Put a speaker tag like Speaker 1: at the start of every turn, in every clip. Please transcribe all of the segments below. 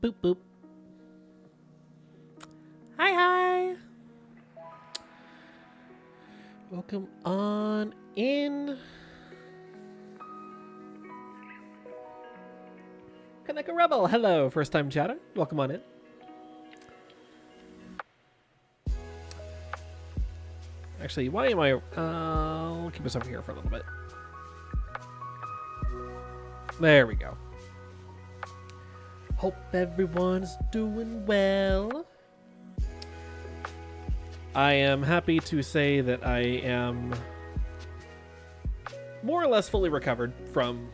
Speaker 1: Boop, boop. Hi, hi. Welcome on in. Kaneka Rebel, hello, first time chatter. Welcome on in. Actually, why am I... I'll keep us over here for a little bit. There we go. Hope everyone's doing well. I am happy to say that I am more or less fully recovered from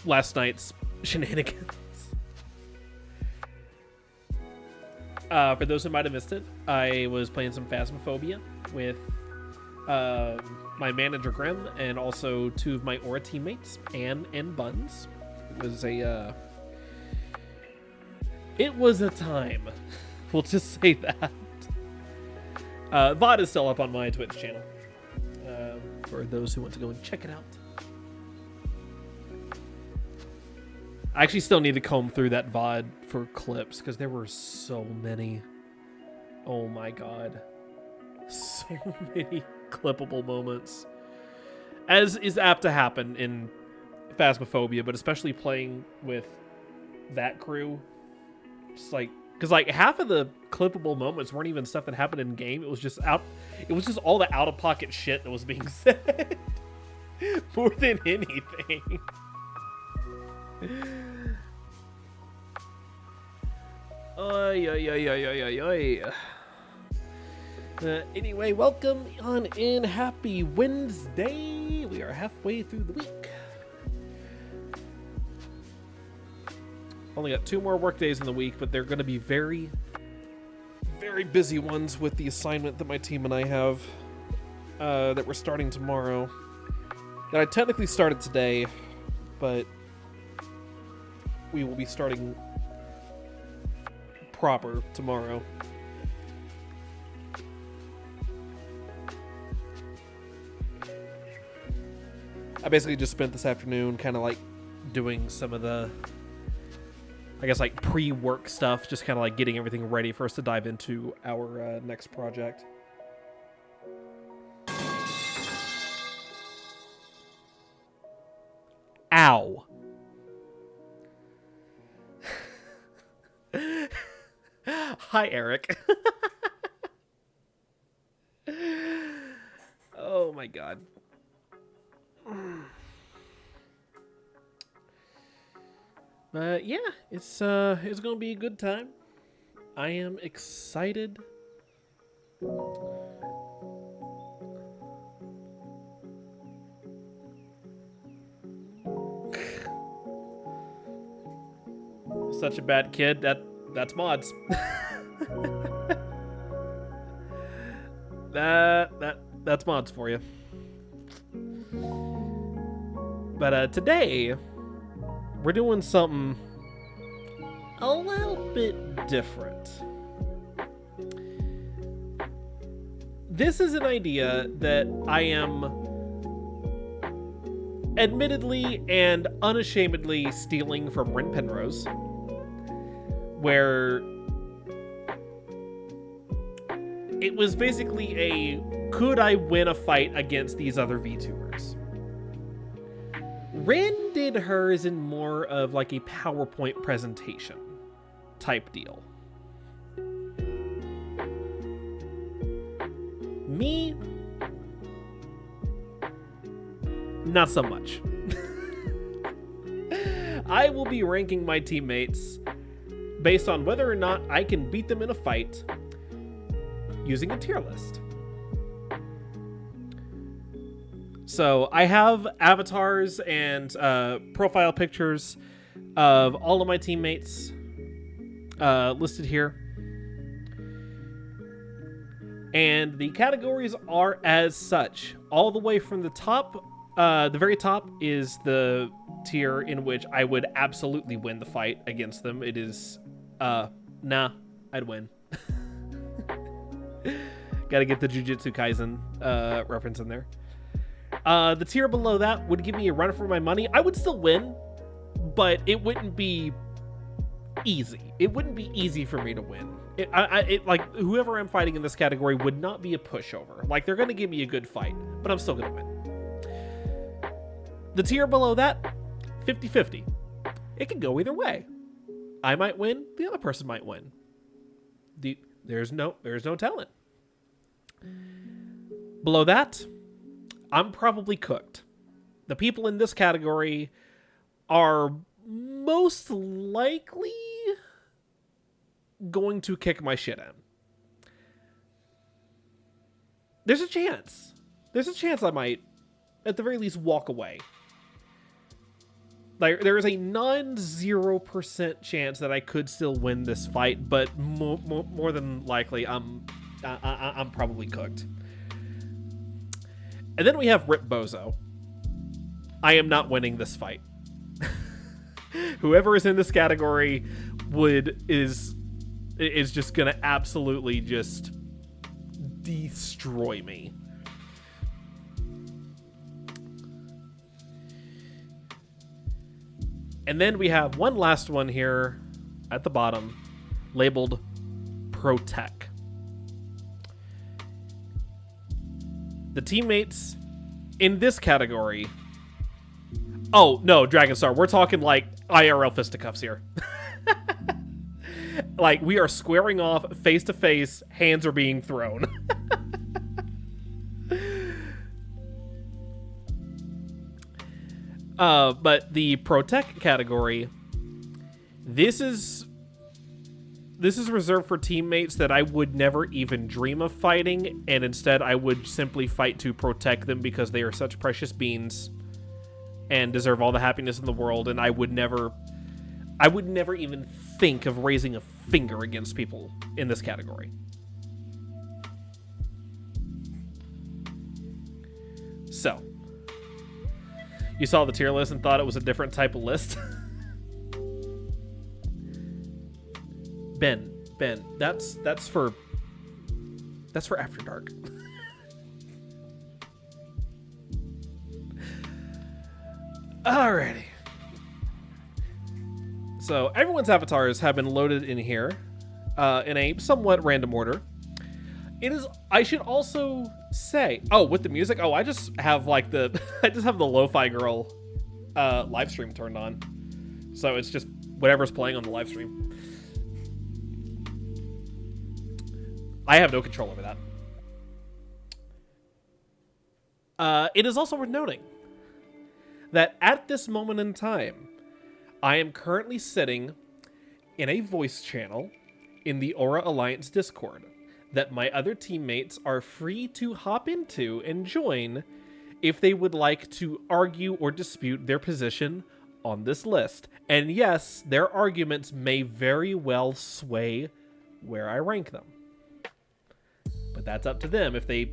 Speaker 1: last night's shenanigans. For those who might have missed it, I was playing some Phasmophobia with my manager Grim and also two of my Aura teammates, Anne and Buns. It was a time. We'll just say that. VOD is still up on my Twitch channel for those who want to go and check it out. I actually still need to comb through that VOD for clips because there were so many. Oh my god. So many clippable moments. As is apt to happen in Phasmophobia, but especially playing with that crew. Just like, because like half of the clippable moments weren't even stuff that happened in game. It was just all the out of pocket shit that was being said more than anything. Anyway, welcome on in. Happy Wednesday. We are halfway through the week. Only got 2 more work days in the week, but they're going to be very, very busy ones with the assignment that my team and I have that we're starting tomorrow. That I technically started today, but we will be starting proper tomorrow. I basically just spent this afternoon kind of like doing some of the, I guess, like pre-work stuff, just kind of like getting everything ready for us to dive into our next project. Ow. Hi, Eric. Oh my god. But yeah, it's gonna be a good time. I am excited. Such a bad kid. That's mods. That's mods for you. But today we're doing something a little bit different. This is an idea that I am admittedly and unashamedly stealing from Rin Penrose, where it was basically a could I win a fight against these other VTubers? Rin did hers in more of like a PowerPoint presentation type deal. Me, not so much. I will be ranking my teammates based on whether or not I can beat them in a fight using a tier list. So I have avatars and profile pictures of all of my teammates listed here. And the categories are as such. All the way from the top, the very top is the tier in which I would absolutely win the fight against them. It is, nah, I'd win. Gotta get the Jujutsu Kaisen reference in there. The tier below that would give me a run for my money. I would still win, but it wouldn't be easy. It wouldn't be easy for me to win. Like, whoever I'm fighting in this category would not be a pushover. Like, they're going to give me a good fight, but I'm still going to win. The tier below that, 50-50. It can go either way. I might win, the other person might win. There's no telling. Below that, I'm probably cooked. The people in this category are most likely going to kick my shit in. There's a chance. There's a chance I might, at the very least, walk away. Like, there is a non-0% chance that I could still win this fight, but more than likely, I'm probably cooked. And then we have Rip Bozo. I am not winning this fight. Whoever is in this category is just gonna absolutely just destroy me. And then we have one last one here at the bottom, labeled Protec. The teammates in this category... Oh, no, Dragonstar. We're talking, like, IRL fisticuffs here. Like, we are squaring off face-to-face. Hands are being thrown. But the Protec category, this is reserved for teammates that I would never even dream of fighting, and instead I would simply fight to protect them because they are such precious beings and deserve all the happiness in the world, and I would never even think of raising a finger against people in this category. So, you saw the tier list and thought it was a different type of list? Ben, that's for After Dark. Alrighty. So everyone's avatars have been loaded in here in a somewhat random order. I should also say, with the music, I just have like I just have the Lo-Fi Girl live stream turned on. So it's just whatever's playing on the live stream. I have no control over that. It is also worth noting that at this moment in time, I am currently sitting in a voice channel in the Aura Alliance Discord that my other teammates are free to hop into and join if they would like to argue or dispute their position on this list. And yes, their arguments may very well sway where I rank them. But that's up to them if they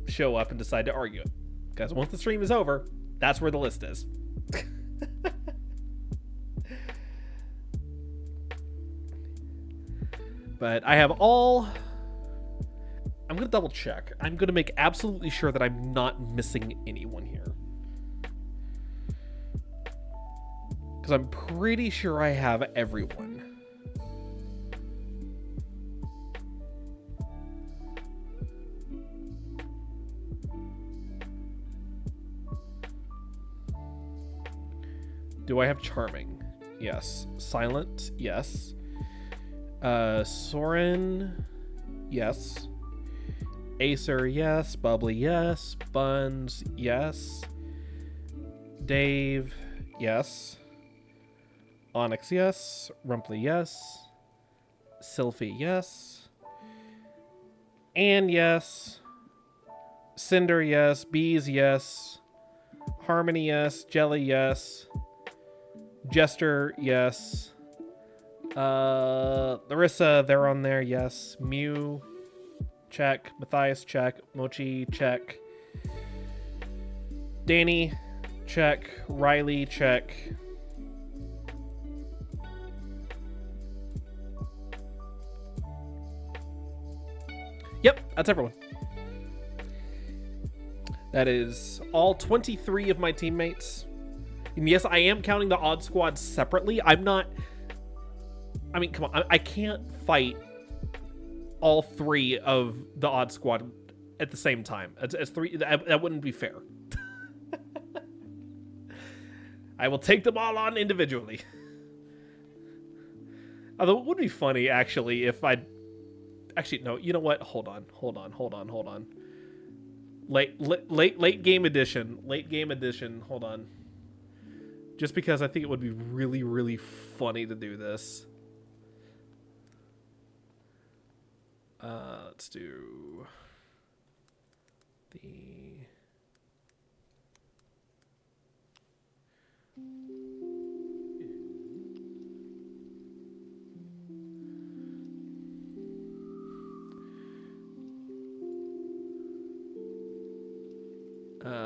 Speaker 1: show up and decide to argue it. Because once the stream is over, that's where the list is. But I have all... I'm going to double check. I'm going to make absolutely sure that I'm not missing anyone here. Because I'm pretty sure I have everyone. Do I have Charming? Yes. Silent? Yes. Soren? Yes. Acer? Yes. Bubbly? Yes. Buns? Yes. Dave? Yes. Onyx? Yes. Rumply? Yes. Sylphie? Yes. Anne? Yes. Cinder? Yes. Bees? Yes. Harmony? Yes. Jelly? Yes. Jester, yes. Larissa, they're on there, yes. Mew, check. Matthias, check. Mochi, check. Danny, check. Riley, check. Yep, that's everyone. That is all 23 of my teammates. And yes, I am counting the odd squad separately. I'm not I mean, come on. I can't fight all 3 of the odd squad at the same time. It's 3. That wouldn't be fair. I will take them all on individually. Although it would be funny, actually, if I... Actually, no. You know what? Hold on. Late game edition. Late game edition. Hold on. Just because I think it would be really, really funny to do this. Let's do the...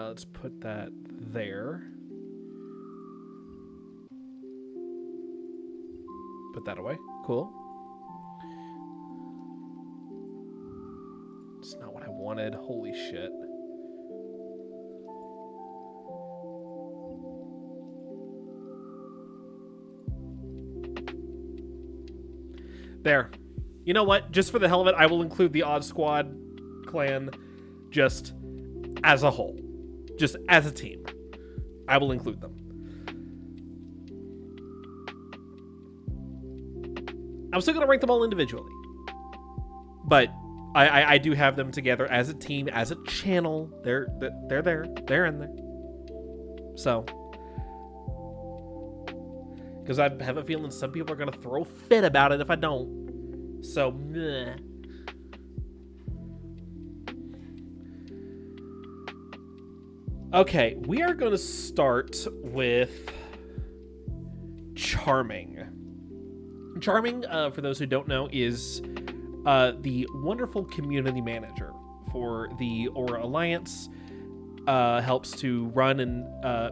Speaker 1: let's put that there. Put that away. Cool. It's not what I wanted. Holy shit. There. You know what? Just for the hell of it, I will include the Odd Squad clan just as a whole. Just as a team. I will include them. I'm still going to rank them all individually. But I do have them together as a team, as a channel. They're there. They're in there. So. Because I have a feeling some people are going to throw a fit about it if I don't. So, meh. Okay, we are going to start with Charming. Charming, for those who don't know, is the wonderful community manager for the Aura Alliance. Helps to run and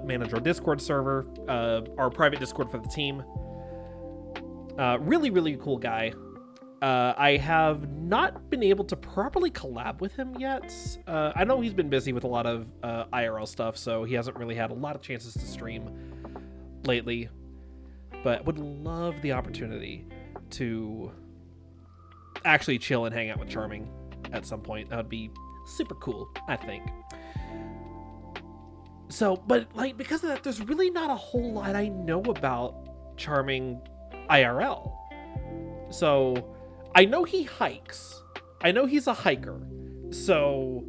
Speaker 1: manage our Discord server, our private Discord for the team. Really, really cool guy. I have not been able to properly collab with him yet. I know he's been busy with a lot of IRL stuff, so he hasn't really had a lot of chances to stream lately. But would love the opportunity to actually chill and hang out with Charming at some point. That would be super cool, I think. So, but like, because of that, there's really not a whole lot I know about Charming IRL. So, I know he hikes. I know he's a hiker. So,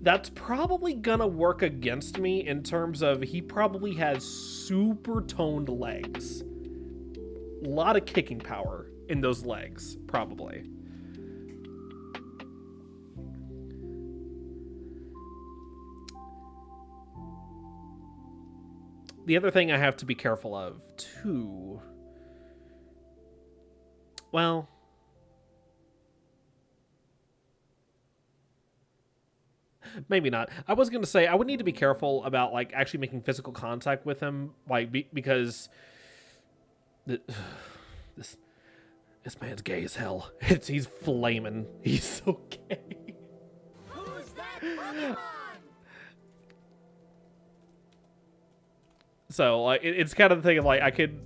Speaker 1: that's probably gonna work against me in terms of he probably has super toned legs. A lot of kicking power in those legs, probably. The other thing I have to be careful of, too... Well... Maybe not. I was going to say, I would need to be careful about, like, actually making physical contact with him, like, because... This man's gay as hell. He's flaming. He's so gay.
Speaker 2: Who's that Pokemon?
Speaker 1: So, like, it's kind of the thing of, like, I could...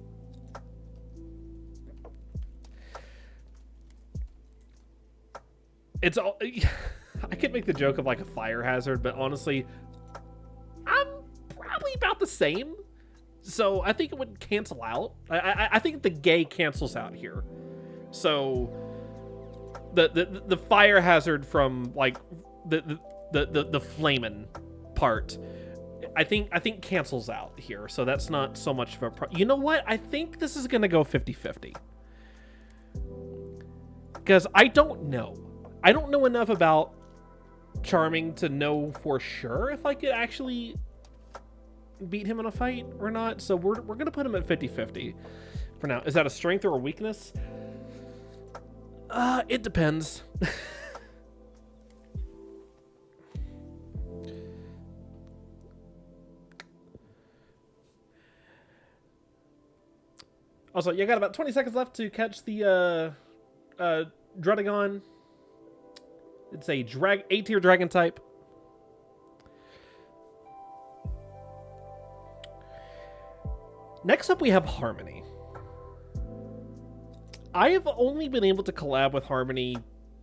Speaker 1: It's all... I could make the joke of, like, a fire hazard, but honestly, I'm probably about the same. So, I think it would cancel out. I think the gay cancels out here. So, the fire hazard from, like, the flamin' part... I think cancels out here, so that's not so much of a you know what? I think this is going to go 50-50. Because I don't know. I don't know enough about Charming to know for sure if I could actually beat him in a fight or not. So we're going to put him at 50-50 for now. Is that a strength or a weakness? It depends. Also, you got about 20 seconds left to catch the Druddigon. It's a A-tier dragon type. Next up, we have Harmony. I have only been able to collab with Harmony,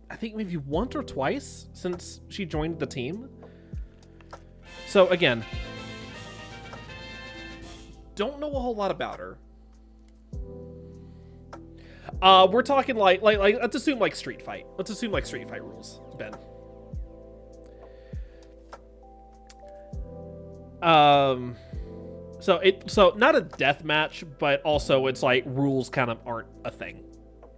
Speaker 1: I think maybe once or twice since she joined the team. So again, don't know a whole lot about her. We're talking like let's assume like Street Fight. Let's assume like Street Fight rules, Ben. So not a death match, but also it's like rules kind of aren't a thing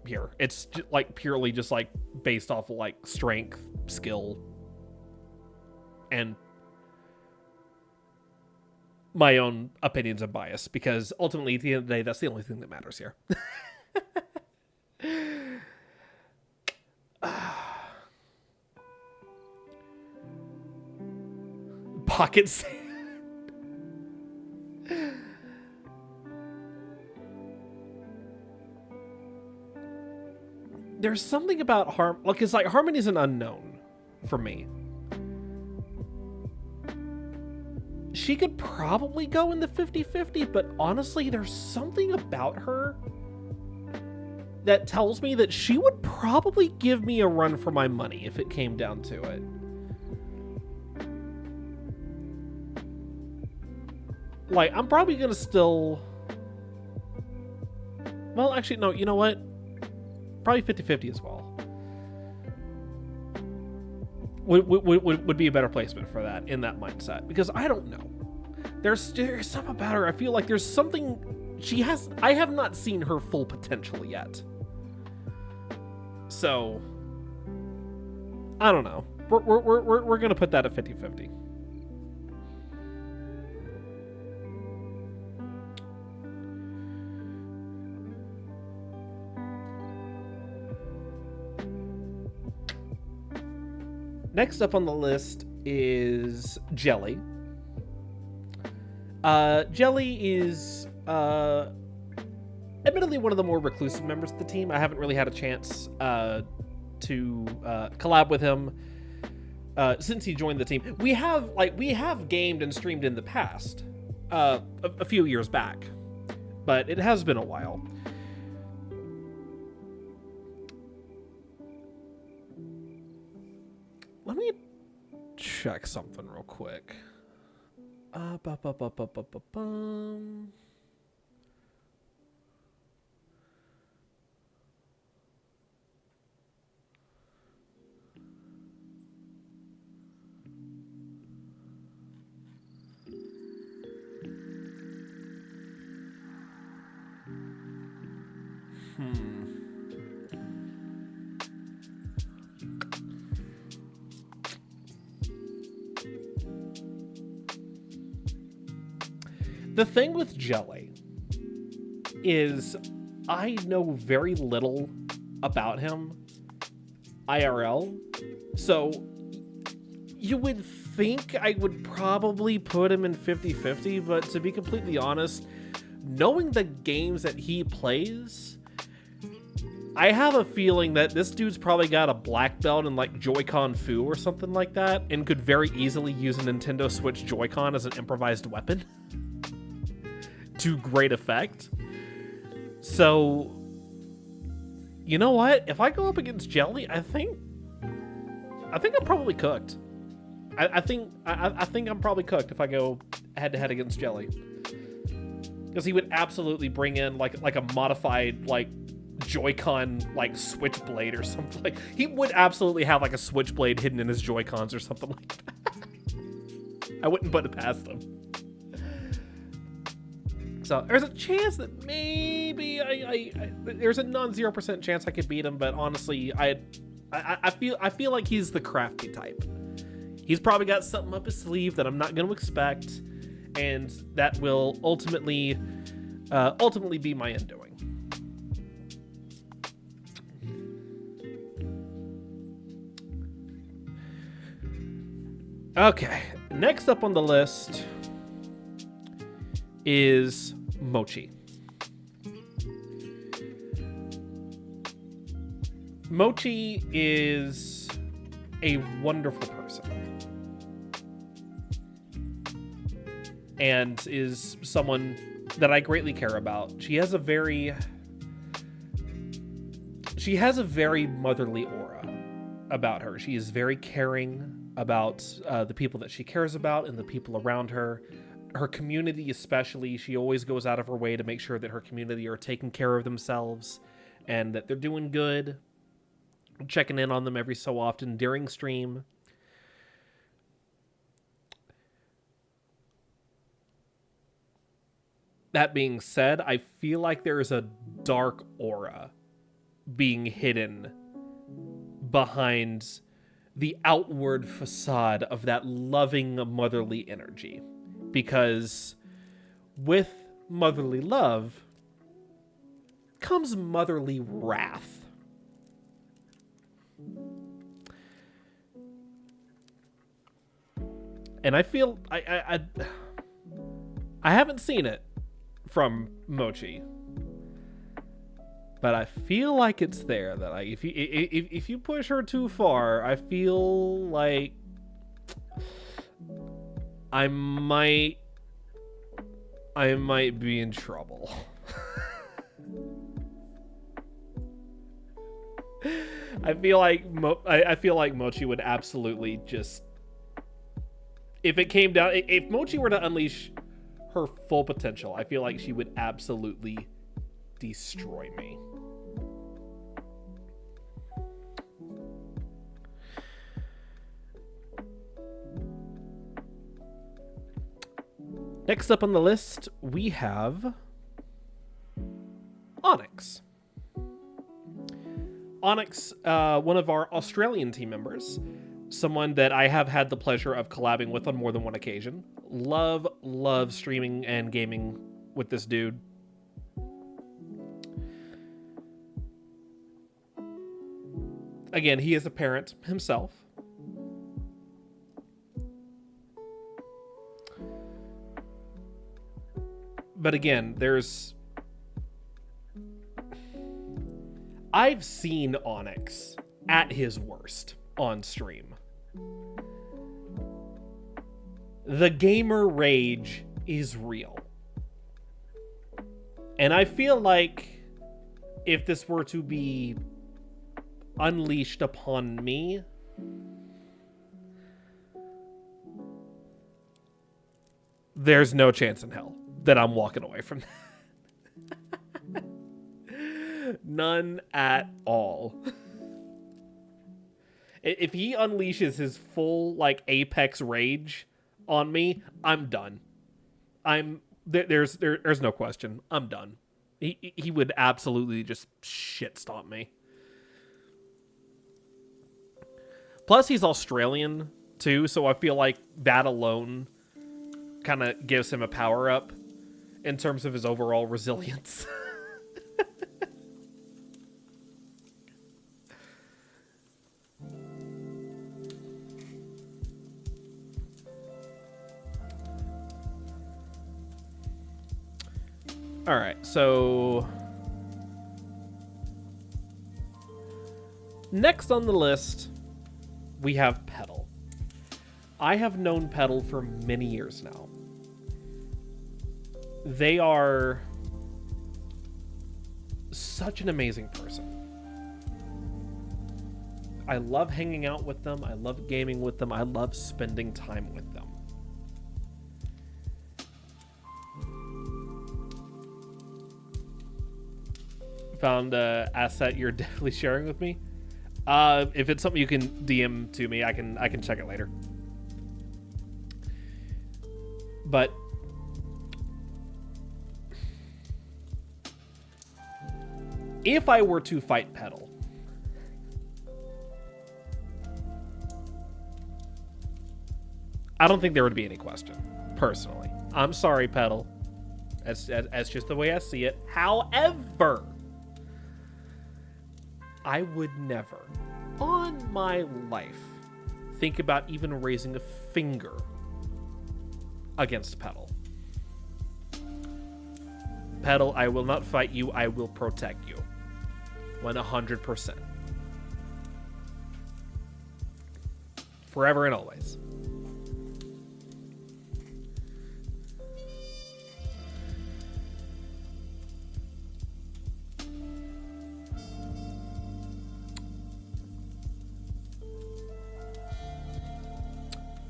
Speaker 1: here. It's like purely just like based off of like strength, skill, and my own opinions and bias, because ultimately at the end of the day, that's the only thing that matters here. Pocket sand. There's something about because like Harmony's an unknown for me. She could probably go in the 50-50, but honestly, there's something about her that tells me that she would probably give me a run for my money if it came down to it. Like, I'm probably gonna still... Well, actually, no, you know what? Probably 50-50 as well. Would be a better placement for that in that mindset, because I don't know. There's something about her. I feel like there's something she has. I have not seen her full potential yet. So I don't know. We're gonna put that at 50-50. Next up on the list is Jelly. Jelly is admittedly one of the more reclusive members of the team. I haven't really had a chance to collab with him since he joined the team. We have gamed and streamed in the past, a few years back, but it has been a while. Let me check something real quick. The thing with Jelly is I know very little about him IRL, so you would think I would probably put him in 50-50, but to be completely honest, knowing the games that he plays, I have a feeling that this dude's probably got a black belt in like Joy-Con Fu or something like that, and could very easily use a Nintendo Switch Joy-Con as an improvised weapon to great effect. So, you know what? If I go up against Jelly, I think I'm probably cooked. I think I'm probably cooked if I go head to head against Jelly, because he would absolutely bring in like a modified like Joy-Con like Switchblade or something. Like, he would absolutely have like a Switchblade hidden in his Joy-Cons or something like that. I wouldn't put it past him. So there's a chance that maybe there's a non-0% chance I could beat him, but honestly, I feel like he's the crafty type. He's probably got something up his sleeve that I'm not going to expect, and that will ultimately be my undoing. Okay, next up on the list is Mochi. Mochi is a wonderful person and is someone that I greatly care about. She has a very she has a very motherly aura about her. She is very caring about the people that she cares about and the people around her. Her community especially, she always goes out of her way to make sure that her community are taking care of themselves and that they're doing good. Checking in on them every so often during stream. That being said, I feel like there is a dark aura being hidden behind the outward facade of that loving motherly energy. Because with motherly love comes motherly wrath. And I feel I haven't seen it from Mochi, but I feel like it's there. That like if you push her too far, I feel like I might be in trouble. I feel like Mochi would absolutely just, if it came down, if Mochi were to unleash her full potential, I feel like she would absolutely destroy me. Next up on the list, we have Onyx. Onyx, one of our Australian team members, someone that I have had the pleasure of collabing with on more than one occasion. Love streaming and gaming with this dude. Again, he is a parent himself. But again, I've seen Onyx at his worst on stream. The gamer rage is real. And I feel like if this were to be unleashed upon me, there's no chance in hell that I'm walking away from that. None at all. If he unleashes his full like apex rage on me, I'm done. There's no question. I'm done. He would absolutely just shit stomp me. Plus he's Australian too, so I feel like that alone kind of gives him a power up in terms of his overall resilience. All right, so next on the list, we have Petal. I have known Petal for many years now. They are such an amazing person. I love hanging out with them. I love gaming with them. I love spending time with them. Found an asset you're definitely sharing with me. If it's something you can DM to me, I can check it later. But if I were to fight Petal, I don't think there would be any question, personally. I'm sorry, Petal. That's just the way I see it. However, I would never, on my life, think about even raising a finger against Petal. Petal, I will not fight you. I will protect you. 100%. Forever and always.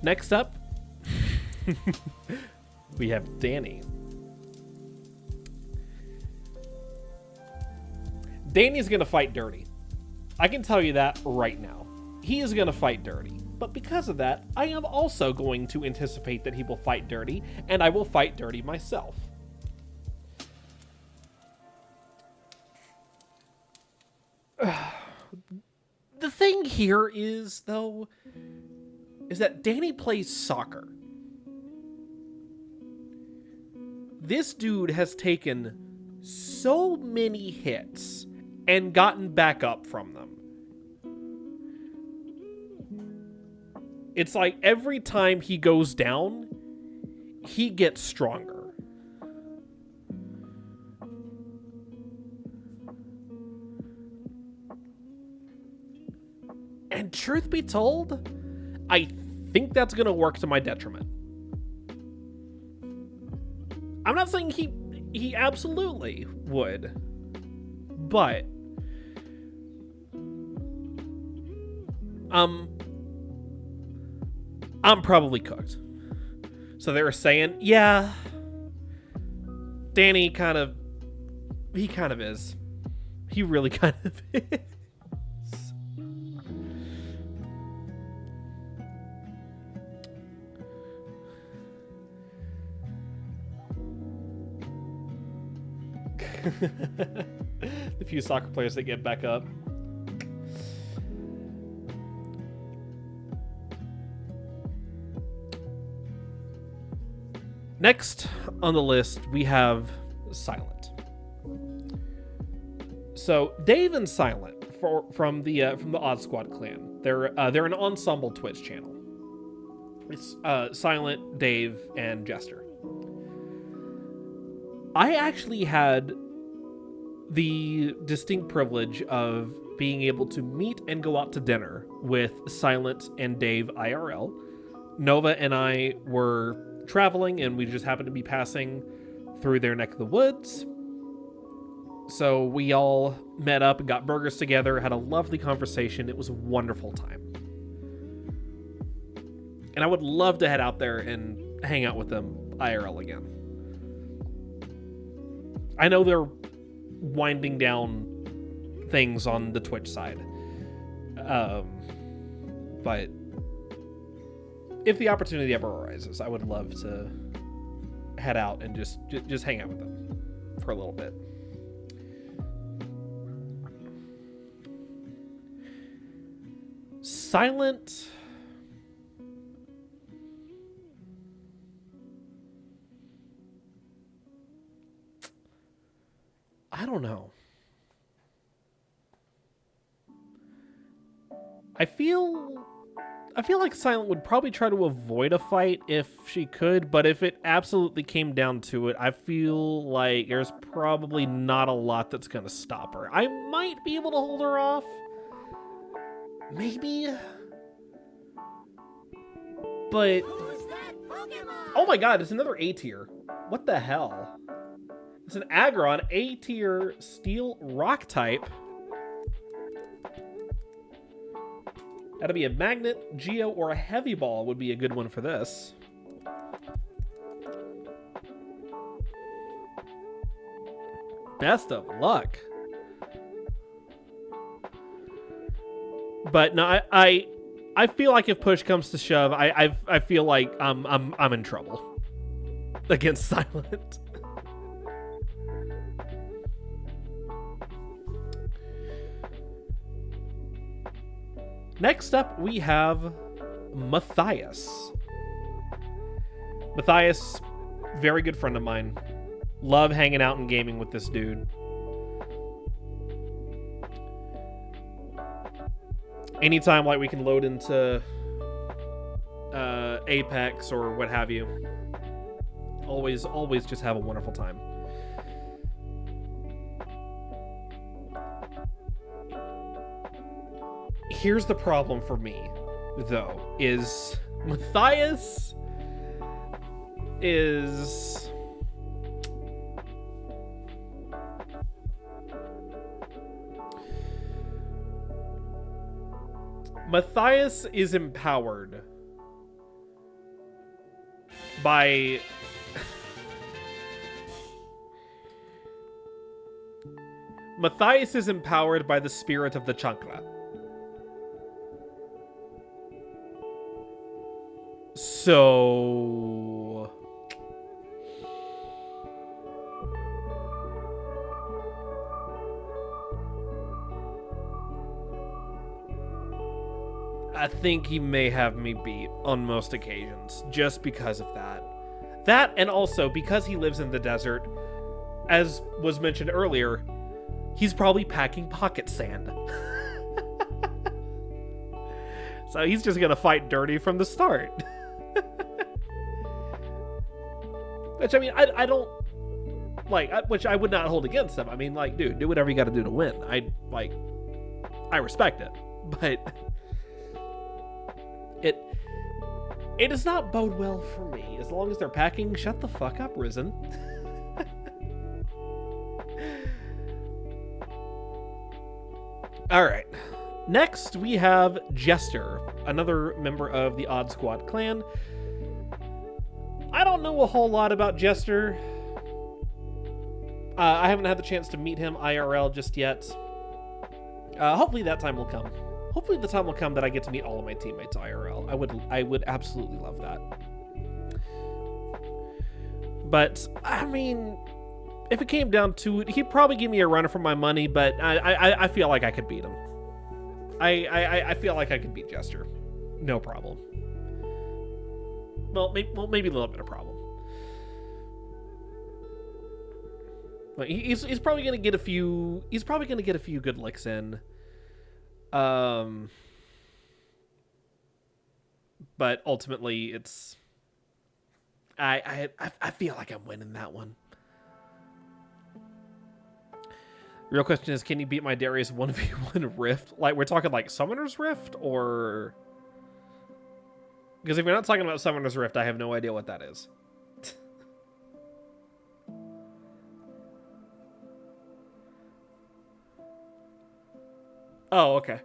Speaker 1: Next up, we have Danny. Danny's going to fight dirty. I can tell you that right now. He is going to fight dirty. But because of that, I am also going to anticipate that he will fight dirty, and I will fight dirty myself. The thing here is, though, is that Danny plays soccer. This dude has taken so many hits and gotten back up from them. It's like every time he goes down, he gets stronger. And truth be told, I think that's going to work to my detriment. I'm not saying he absolutely would, but I'm probably cooked. So they were saying, yeah, Danny kind of is. He really kind of is. The few soccer players that get back up. Next on the list, we have Silent. So Dave and Silent from the Odd Squad clan. They're an ensemble Twitch channel. It's Silent, Dave, and Jester. I actually had the distinct privilege of being able to meet and go out to dinner with Silent and Dave IRL. Nova and I were traveling, and we just happened to be passing through their neck of the woods. So we all met up and got burgers together, had a lovely conversation. It was a wonderful time. And I would love to head out there and hang out with them IRL again. I know they're winding down things on the Twitch side. But if the opportunity ever arises, I would love to head out and just hang out with them for a little bit. Silent. I don't know. I feel like Silent would probably try to avoid a fight if she could, but if it absolutely came down to it, I feel like there's probably not a lot that's going to stop her. I might be able to hold her off. Maybe. But
Speaker 2: Who's that Pokemon?
Speaker 1: oh my god, it's another A tier. What the hell? It's an Aggron A tier steel rock type. That'd be a magnet, Geo, or a heavy ball would be a good one for this. Best of luck. But no, I feel like if push comes to shove, I feel like I'm in trouble against Silent. Next up, we have Matthias. Matthias, very good friend of mine. Love hanging out and gaming with this dude. Anytime like we can load into Apex or what have you, always just have a wonderful time. Here's the problem for me, though, is Matthias is... Matthias is empowered by Matthias is empowered by the spirit of the Chankla. So I think he may have me beat on most occasions just because of that. That, and also because he lives in the desert, as was mentioned earlier, he's probably packing pocket sand. So he's just gonna fight dirty from the start. Which, I mean, I don't, like, which I would not hold against him. I mean, like, dude, do whatever you gotta do to win. I respect it. But it does not bode well for me. As long as they're packing, shut the fuck up, Risen. Alright. Next, we have Jester, another member of the Odd Squad clan. I don't know a whole lot about Jester. I haven't had the chance to meet him IRL just yet. Hopefully that time will come. Hopefully the time will come that I get to meet all of my teammates IRL. I would absolutely love that. But, I mean, if it came down to it, he'd probably give me a run for my money, but I feel like I could beat him. I feel like I could beat Jester. No problem. Well, maybe a little bit of problem. But he's probably gonna get a few. He's probably gonna get a few good licks in. But ultimately, it's. I feel like I'm winning that one. Real question is, can you beat my Darius 1v1 Rift? Like, we're talking like Summoner's Rift, or... Because if you're not talking about Summoner's Rift, I have no idea what that is. Oh, okay.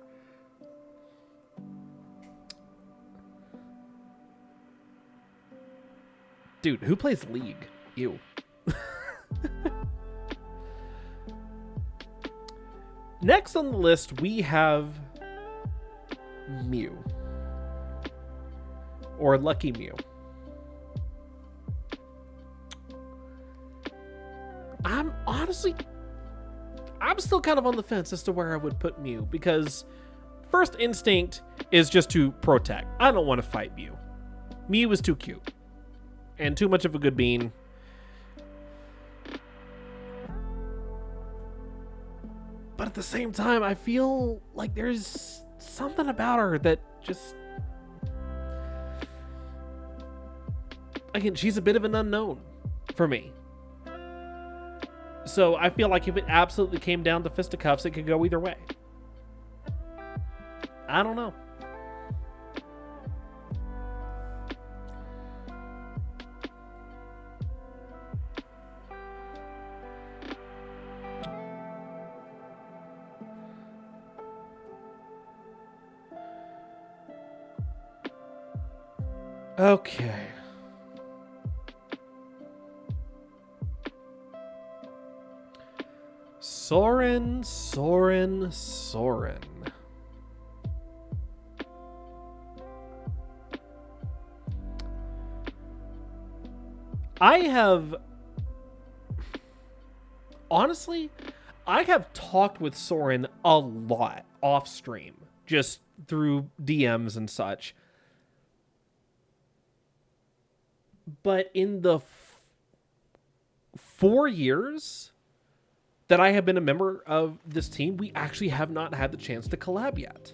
Speaker 1: Dude, who plays League? Ew. Next on the list, we have Mew. Or Lucky Mew. I'm still kind of on the fence as to where I would put Mew, because first instinct is just to protect. I don't want to fight Mew. Mew is too cute. And too much of a good bean. But at the same time, I feel like there's something about her that just... Again, she's a bit of an unknown for me. So I feel like if it absolutely came down to fisticuffs, it could go either way. I don't know. Okay. Soren. Honestly, I have talked with Soren a lot off stream, just through DMs and such. But in the 4 years that I have been a member of this team, we actually have not had the chance to collab yet.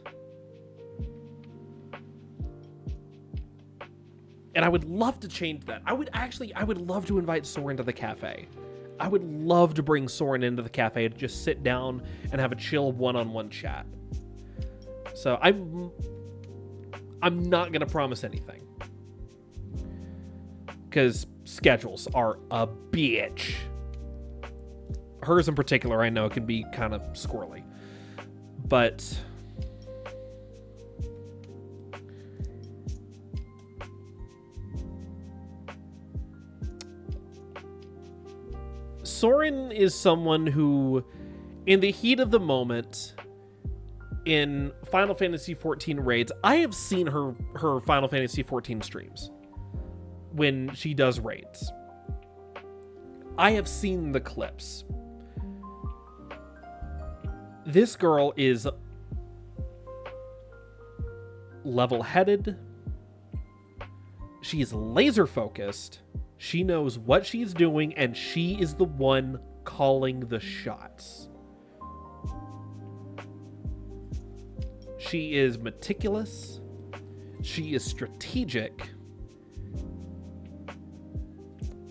Speaker 1: And I would love to change that. I would love to invite Soren to the cafe. I would love to bring Soren into the cafe and just sit down and have a chill one-on-one chat. So I'm not going to promise anything. Because schedules are a bitch. Hers in particular, I know, can be kind of squirrely. But... Soren is someone who, in the heat of the moment, in Final Fantasy XIV raids, I have seen her Final Fantasy XIV streams when she does raids. I have seen the clips. This girl is level-headed. She is laser-focused. She knows what she's doing, and she is the one calling the shots. She is meticulous. She is strategic.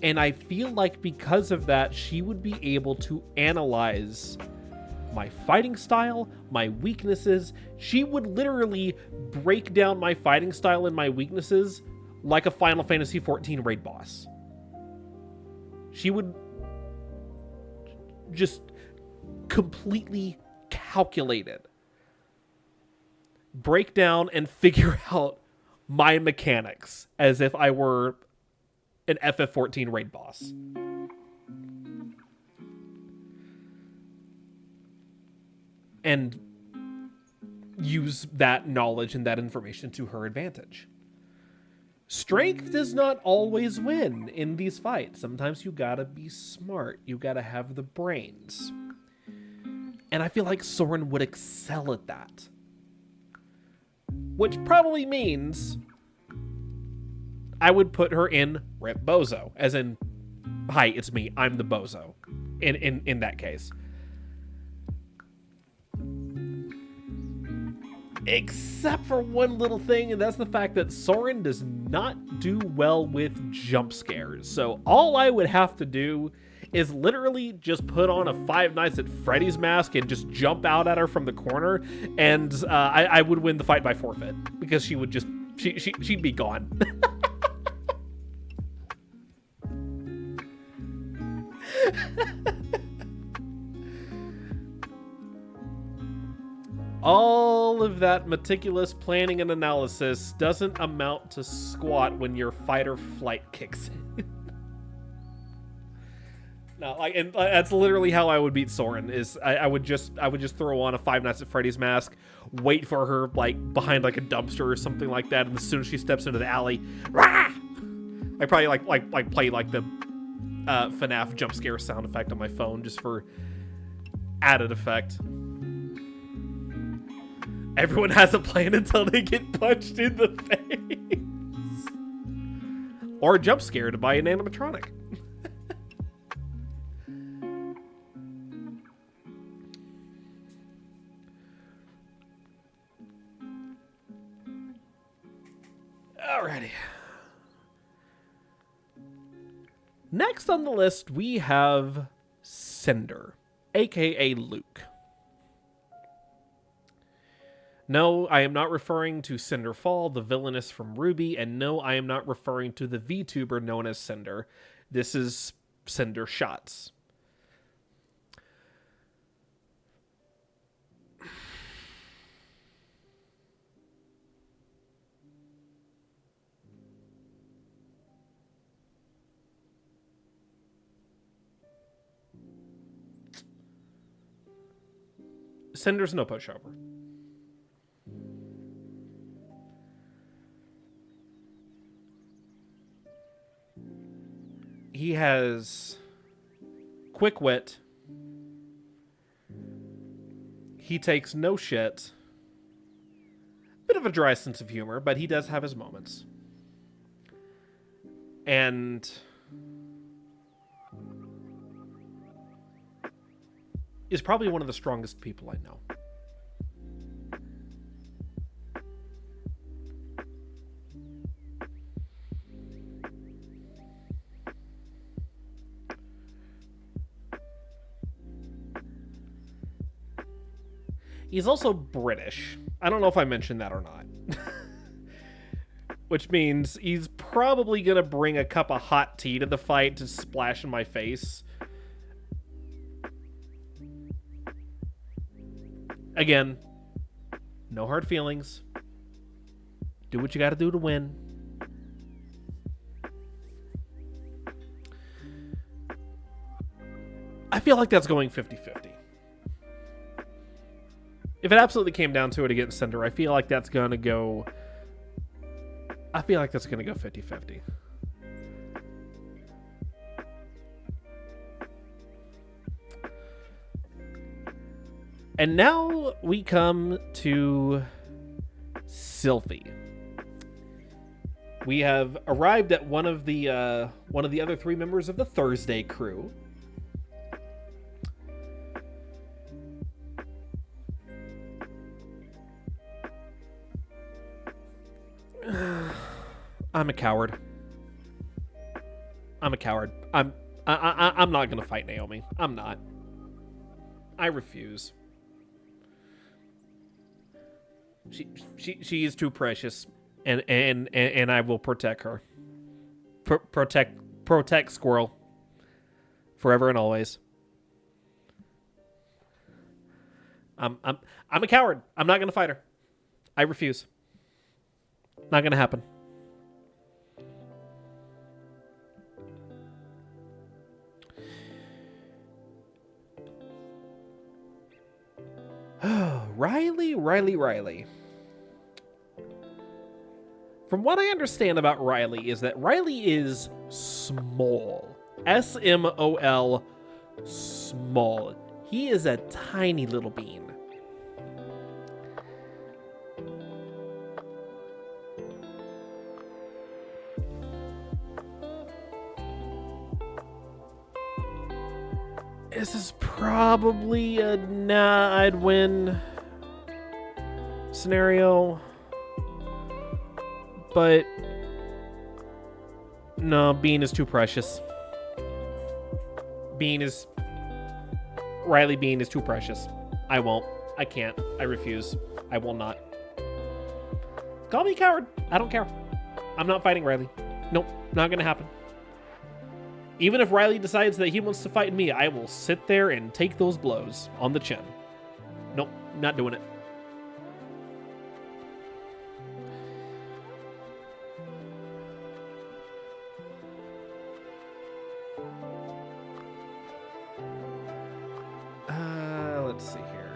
Speaker 1: And I feel like because of that, she would be able to analyze my fighting style, my weaknesses. She would literally break down my fighting style and my weaknesses like a Final Fantasy XIV raid boss. She would just completely calculate it. Break down and figure out my mechanics as if I were an FF14 raid boss. And use that knowledge and that information to her advantage. Strength does not always win in these fights. Sometimes you gotta be smart. You gotta have the brains. And I feel like Soren would excel at that. Which probably means I would put her in Rip Bozo. As in, hi, it's me. I'm the Bozo. In that case. Except for one little thing, and that's the fact that Soren does not do well with jump scares. So all I would have to do is literally just put on a Five Nights at Freddy's mask and just jump out at her from the corner, and I would win the fight by forfeit, because she would just she'd be gone. All of that meticulous planning and analysis doesn't amount to squat when your fight or flight kicks in. No, and that's literally how I would beat Soren. Is I would just throw on a Five Nights at Freddy's mask, wait for her behind a dumpster or something like that, and as soon as she steps into the alley, rah! I probably play the FNAF jump scare sound effect on my phone just for added effect. Everyone has a plan until they get punched in the face. Or jump scared by an animatronic. Alrighty. Next on the list, we have Cinder, aka Luke. No, I am not referring to Cinderfall, the villainess from Ruby, and no, I am not referring to the VTuber known as Cinder. This is Cinder Shots. Cinder's no pushover. He has quick wit. He takes no shit. Bit of a dry sense of humor, but he does have his moments. And is probably one of the strongest people I know. He's also British. I don't know if I mentioned that or not. Which means he's probably going to bring a cup of hot tea to the fight to splash in my face. Again, no hard feelings. Do what you got to do to win. I feel like that's going 50-50. If it absolutely came down to it against Cinder, I feel like that's going to go... I feel like that's going to go 50-50. And now we come to Sylphie. We have arrived at one of the other three members of the Thursday crew. I'm a coward. I'm a coward. I'm not gonna fight Naomi. I'm not. I refuse. She is too precious, and I will protect her. Protect Squirrel. Forever and always. I'm a coward. I'm not gonna fight her. I refuse. Not gonna happen. Riley. From what I understand about Riley is that Riley is small. S-M-O-L, small. He is a tiny little bean. This is probably a nah, I'd win scenario. But no, Bean is too precious. Riley Bean is too precious. I won't. I can't. I refuse. I will not. Call me a coward. I don't care. I'm not fighting Riley. Nope, not gonna happen. Even if Riley decides that he wants to fight me, I will sit there and take those blows on the chin. Nope, not doing it. Let's see here.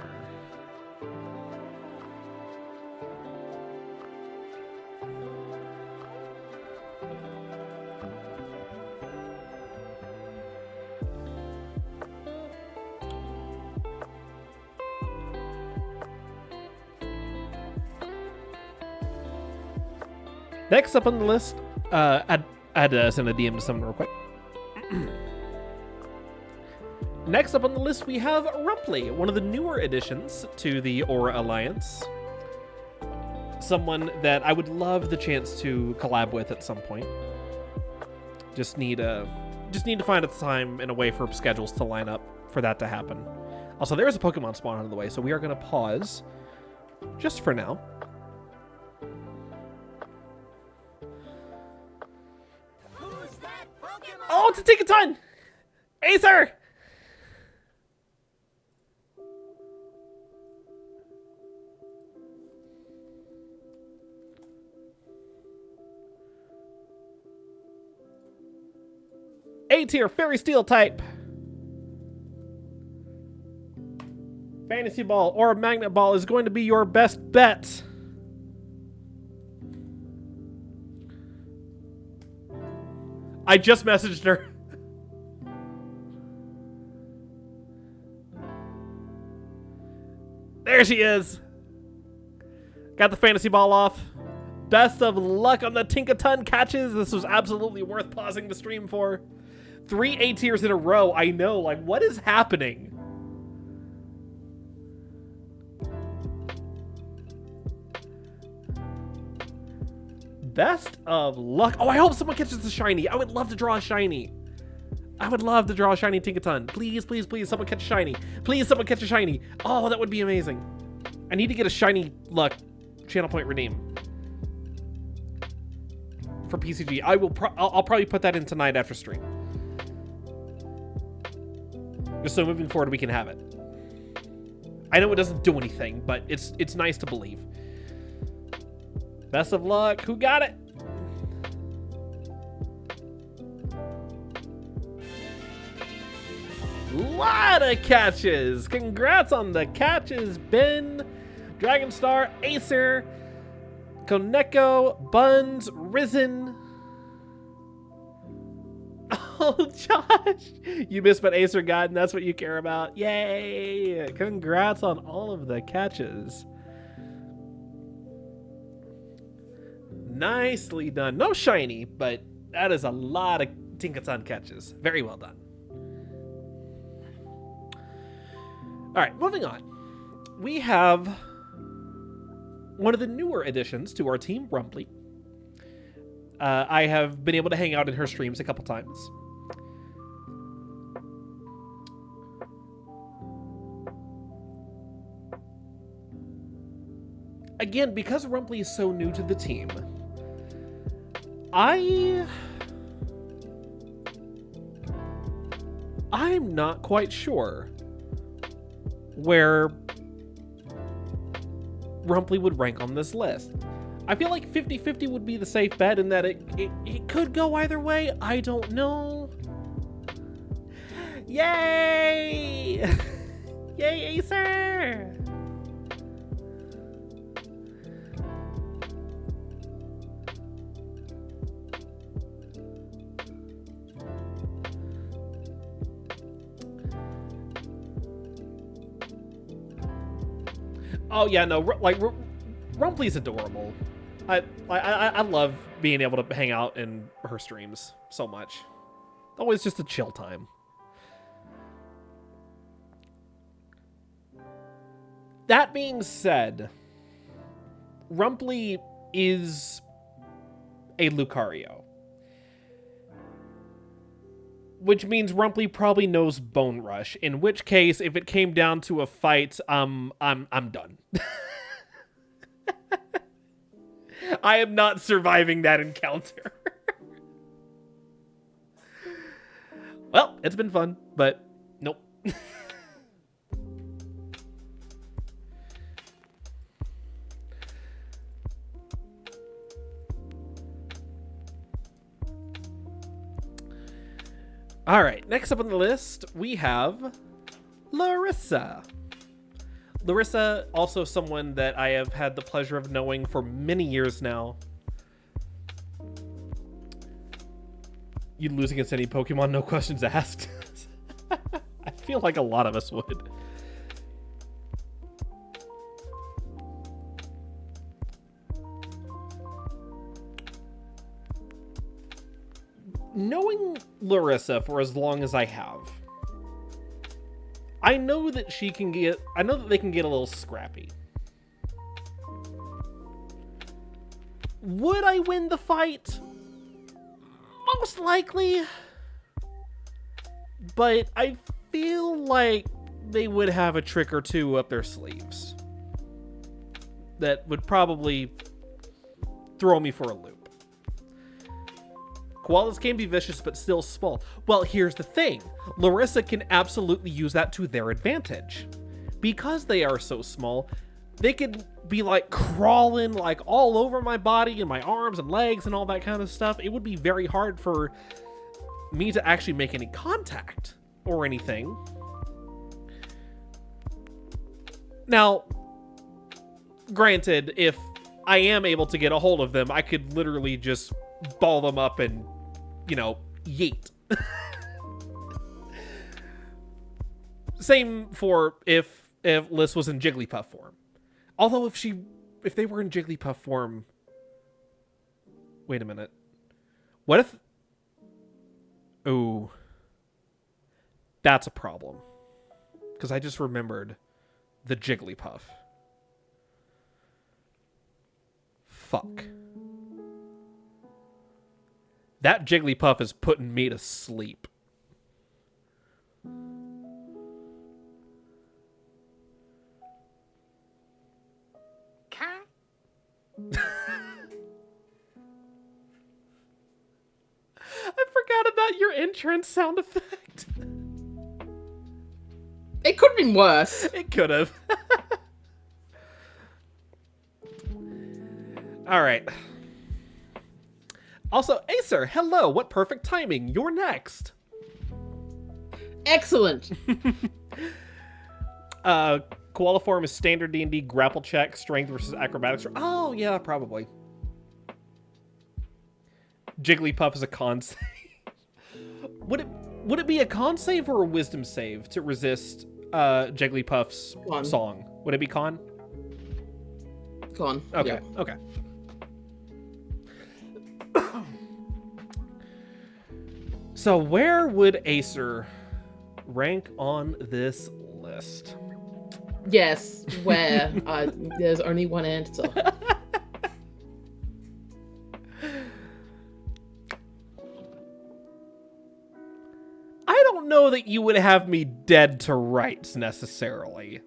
Speaker 1: Next up on the list, I'd send a DM to someone real quick. Next up on the list, we have Rumpley, one of the newer additions to the Aura Alliance. Someone that I would love the chance to collab with at some point. Just need to find a time and a way for schedules to line up for that to happen. Also, there is a Pokemon spawn out of the way, so we are going to pause just for now.
Speaker 2: Who's that Pokemon?
Speaker 1: Oh, it's a Tinkaton! Acer! A-tier Fairy Steel type. Fantasy Ball or Magnet Ball is going to be your best bet. I just messaged her. There she is. Got the Fantasy Ball off. Best of luck on the Tinkaton catches. This was absolutely worth pausing the stream for. 3 A-tiers in a row. I know, like, what is happening? Best of luck. Oh, I hope someone catches the shiny. I would love to draw a shiny. I would love to draw a shiny Tinkaton. Please, please, please, someone catch a shiny. Please, someone catch a shiny. Oh, that would be amazing. I need to get a shiny luck channel point redeem for PCG. I'll probably put that in tonight after stream. Just so moving forward we can have it. I know it doesn't do anything, but it's nice to believe. Best of luck. Who got it? lot of catches. Congrats on the catches, Ben, Dragonstar, Acer, Koneko, Buns, Risen. Oh, Josh, you missed what Acer got, and that's what you care about. Yay! Congrats on all of the catches. Nicely done. No shiny, but that is a lot of Tinkaton catches. Very well done. All right, moving on. We have one of the newer additions to our team, Rumpley. I have been able to hang out in her streams a couple times. Again, because Rumpley is so new to the team, I'm not quite sure where Rumpley would rank on this list. I feel like 50-50 would be the safe bet in that it could go either way. I don't know. Yay! Yay, Acer! Oh yeah, no, like Rumpley's adorable. I love being able to hang out in her streams so much. Always just a chill time. That being said, Rumpley is a Lucario, which means Rumpley probably knows Bone Rush. In which case, if it came down to a fight, I'm done. I am not surviving that encounter. Well, it's been fun, but nope. All right, next up on the list, we have Larissa. Larissa, also someone that I have had the pleasure of knowing for many years now. You'd lose against any Pokemon, no questions asked. I feel like a lot of us would. Knowing Larissa for as long as I have, I know that they can get a little scrappy. Would I win the fight? Most likely. But I feel like they would have a trick or two up their sleeves that would probably throw me for a loop. Koalas can be vicious, but still small. Well, here's the thing. Larissa can absolutely use that to their advantage. Because they are so small, they could be like crawling like all over my body and my arms and legs and all that kind of stuff. It would be very hard for me to actually make any contact or anything. Now, granted, if I am able to get a hold of them, I could literally just ball them up and, you know, yeet. Same for if Liz was in Jigglypuff form. Although if they were in Jigglypuff form, wait a minute. What if? Ooh, that's a problem. Because I just remembered the Jigglypuff. Fuck. That Jigglypuff is putting me to sleep. I forgot about your entrance sound effect.
Speaker 3: It could have been worse.
Speaker 1: It could have. All right. Also, Acer, hello. What perfect timing. You're next.
Speaker 3: Excellent.
Speaker 1: Koala form is standard D&D grapple check, strength versus acrobatics. Oh, yeah, probably. Jigglypuff is a con save. Would it be a con save or a wisdom save to resist Jigglypuff's
Speaker 3: Con.
Speaker 1: song? Would it be con?
Speaker 3: Con.
Speaker 1: Okay,
Speaker 3: Yeah.
Speaker 1: okay. So where would Acer rank on this list?
Speaker 3: Yes, where there's only one answer.
Speaker 1: I don't know that you would have me dead to rights necessarily.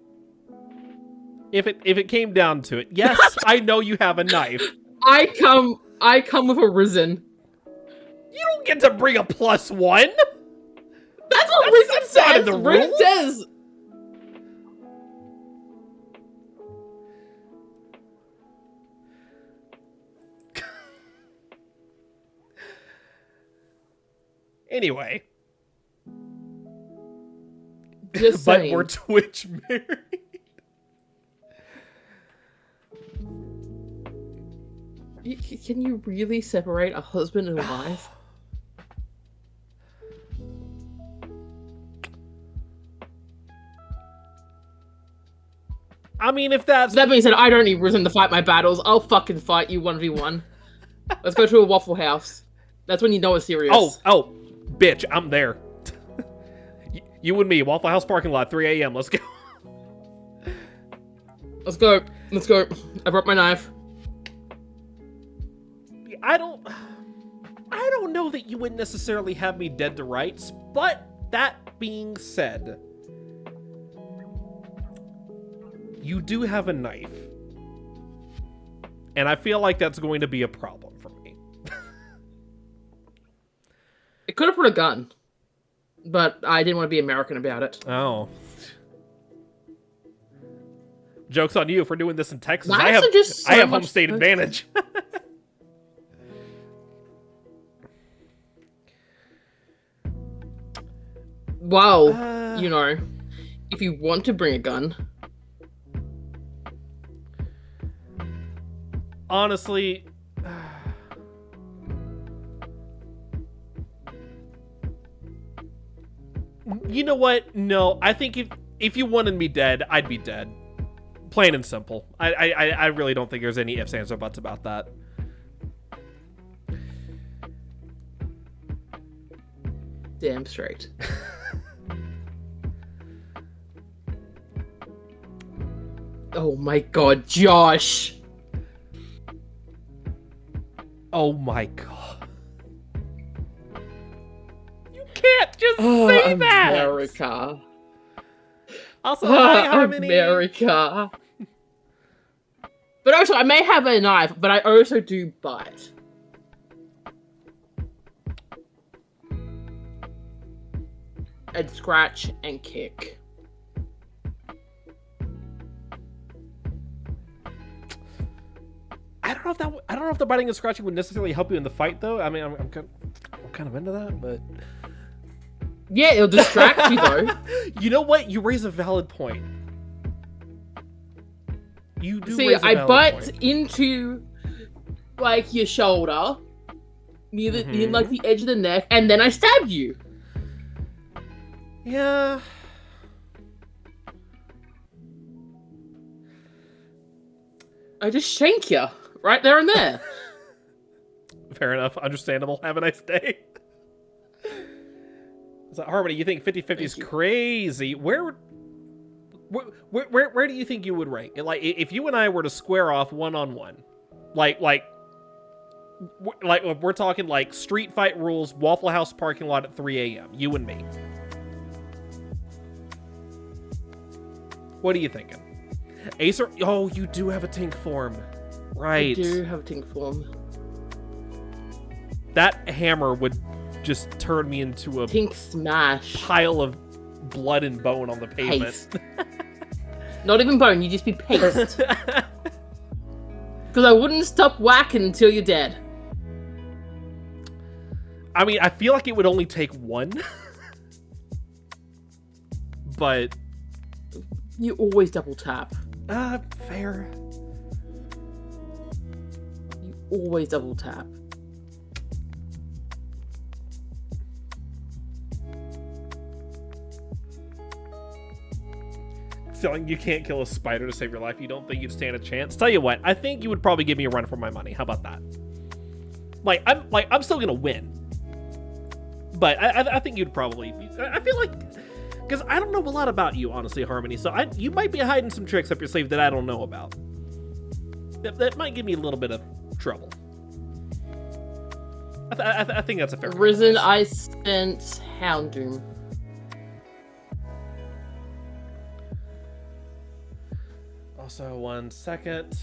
Speaker 1: If it came down to it. Yes, I know you have a knife.
Speaker 3: I come with a risen.
Speaker 1: You don't get to bring a +1.
Speaker 3: That's what Risen
Speaker 1: that's not in
Speaker 3: says.
Speaker 1: the
Speaker 3: Risen
Speaker 1: rules.
Speaker 3: says.
Speaker 1: Anyway,
Speaker 3: Just
Speaker 1: but
Speaker 3: saying.
Speaker 1: we're Twitch married.
Speaker 3: Can you really separate a husband and a wife?
Speaker 1: I mean, if that's
Speaker 3: That being said, I don't need Risen to fight my battles. I'll fucking fight you 1v1. Let's go to a Waffle House. That's when you know it's serious.
Speaker 1: oh, bitch, I'm there. You and me, Waffle House parking lot, 3 a.m. Let's go.
Speaker 3: Let's go. Let's go. I brought my knife.
Speaker 1: I don't know that you would necessarily have me dead to rights, but that being said, you do have a knife. And I feel like that's going to be a problem for me.
Speaker 3: It could have put a gun, but I didn't want to be American about it.
Speaker 1: Oh. Joke's on you for doing this in Texas.
Speaker 3: Knives
Speaker 1: I have
Speaker 3: are just so
Speaker 1: I have
Speaker 3: much
Speaker 1: home state
Speaker 3: fun.
Speaker 1: advantage.
Speaker 3: Well, you know, if you want to bring a gun,
Speaker 1: Honestly, you know what? No, I think if you wanted me dead, I'd be dead. Plain and simple. I really don't think there's any ifs, ands, or buts about that.
Speaker 3: damn straight. Oh my god, Josh!
Speaker 1: Oh my god. You can't just say that!
Speaker 3: America.
Speaker 1: Also, hi, Harmony.
Speaker 3: America. But also, I may have a knife, but I also do bite. And scratch and kick.
Speaker 1: I don't know if the biting and scratching would necessarily help you in the fight, though. I mean, I'm kind of into that, but
Speaker 3: Yeah, it'll distract you though.
Speaker 1: you know what? You raise a valid point. You do.
Speaker 3: See,
Speaker 1: raise a
Speaker 3: I
Speaker 1: valid
Speaker 3: bite
Speaker 1: point.
Speaker 3: into like your shoulder, near
Speaker 1: Mm-hmm.
Speaker 3: like the edge of the neck, and then I stab you.
Speaker 1: Yeah.
Speaker 3: I just shank you right there and there.
Speaker 1: Fair enough. Understandable. Have a nice day. So, Harmony, you think 50-50 is
Speaker 3: Thank you.
Speaker 1: crazy? Where do you think you would rank? Like, if you and I were to square off one-on-one, like we're talking like street fight rules, Waffle House parking lot at 3 a.m. You and me. What are you thinking? Acer? Oh, you do have a Tink form. Right.
Speaker 3: I do have a tink form.
Speaker 1: That hammer would just turn me into a
Speaker 3: Tink smash.
Speaker 1: pile of blood and bone on the pavement.
Speaker 3: Paste. Not even bone, you just be paste. Because I wouldn't stop whacking until you're dead.
Speaker 1: I mean, I feel like it would only take one. but
Speaker 3: You always double tap.
Speaker 1: fair.
Speaker 3: You always double tap.
Speaker 1: Feeling you can't kill a spider to save your life. You don't think you'd stand a chance? Tell you what, I think you would probably give me a run for my money. How about that? I'm still gonna win, but I think you'd probably. I feel like, because I don't know a lot about you, honestly, Harmony. So you might be hiding some tricks up your sleeve that I don't know about. That might give me a little bit of trouble. I think that's a fair.
Speaker 3: Risen
Speaker 1: compromise.
Speaker 3: Ice Sense Houndoom.
Speaker 1: Also, 1 second.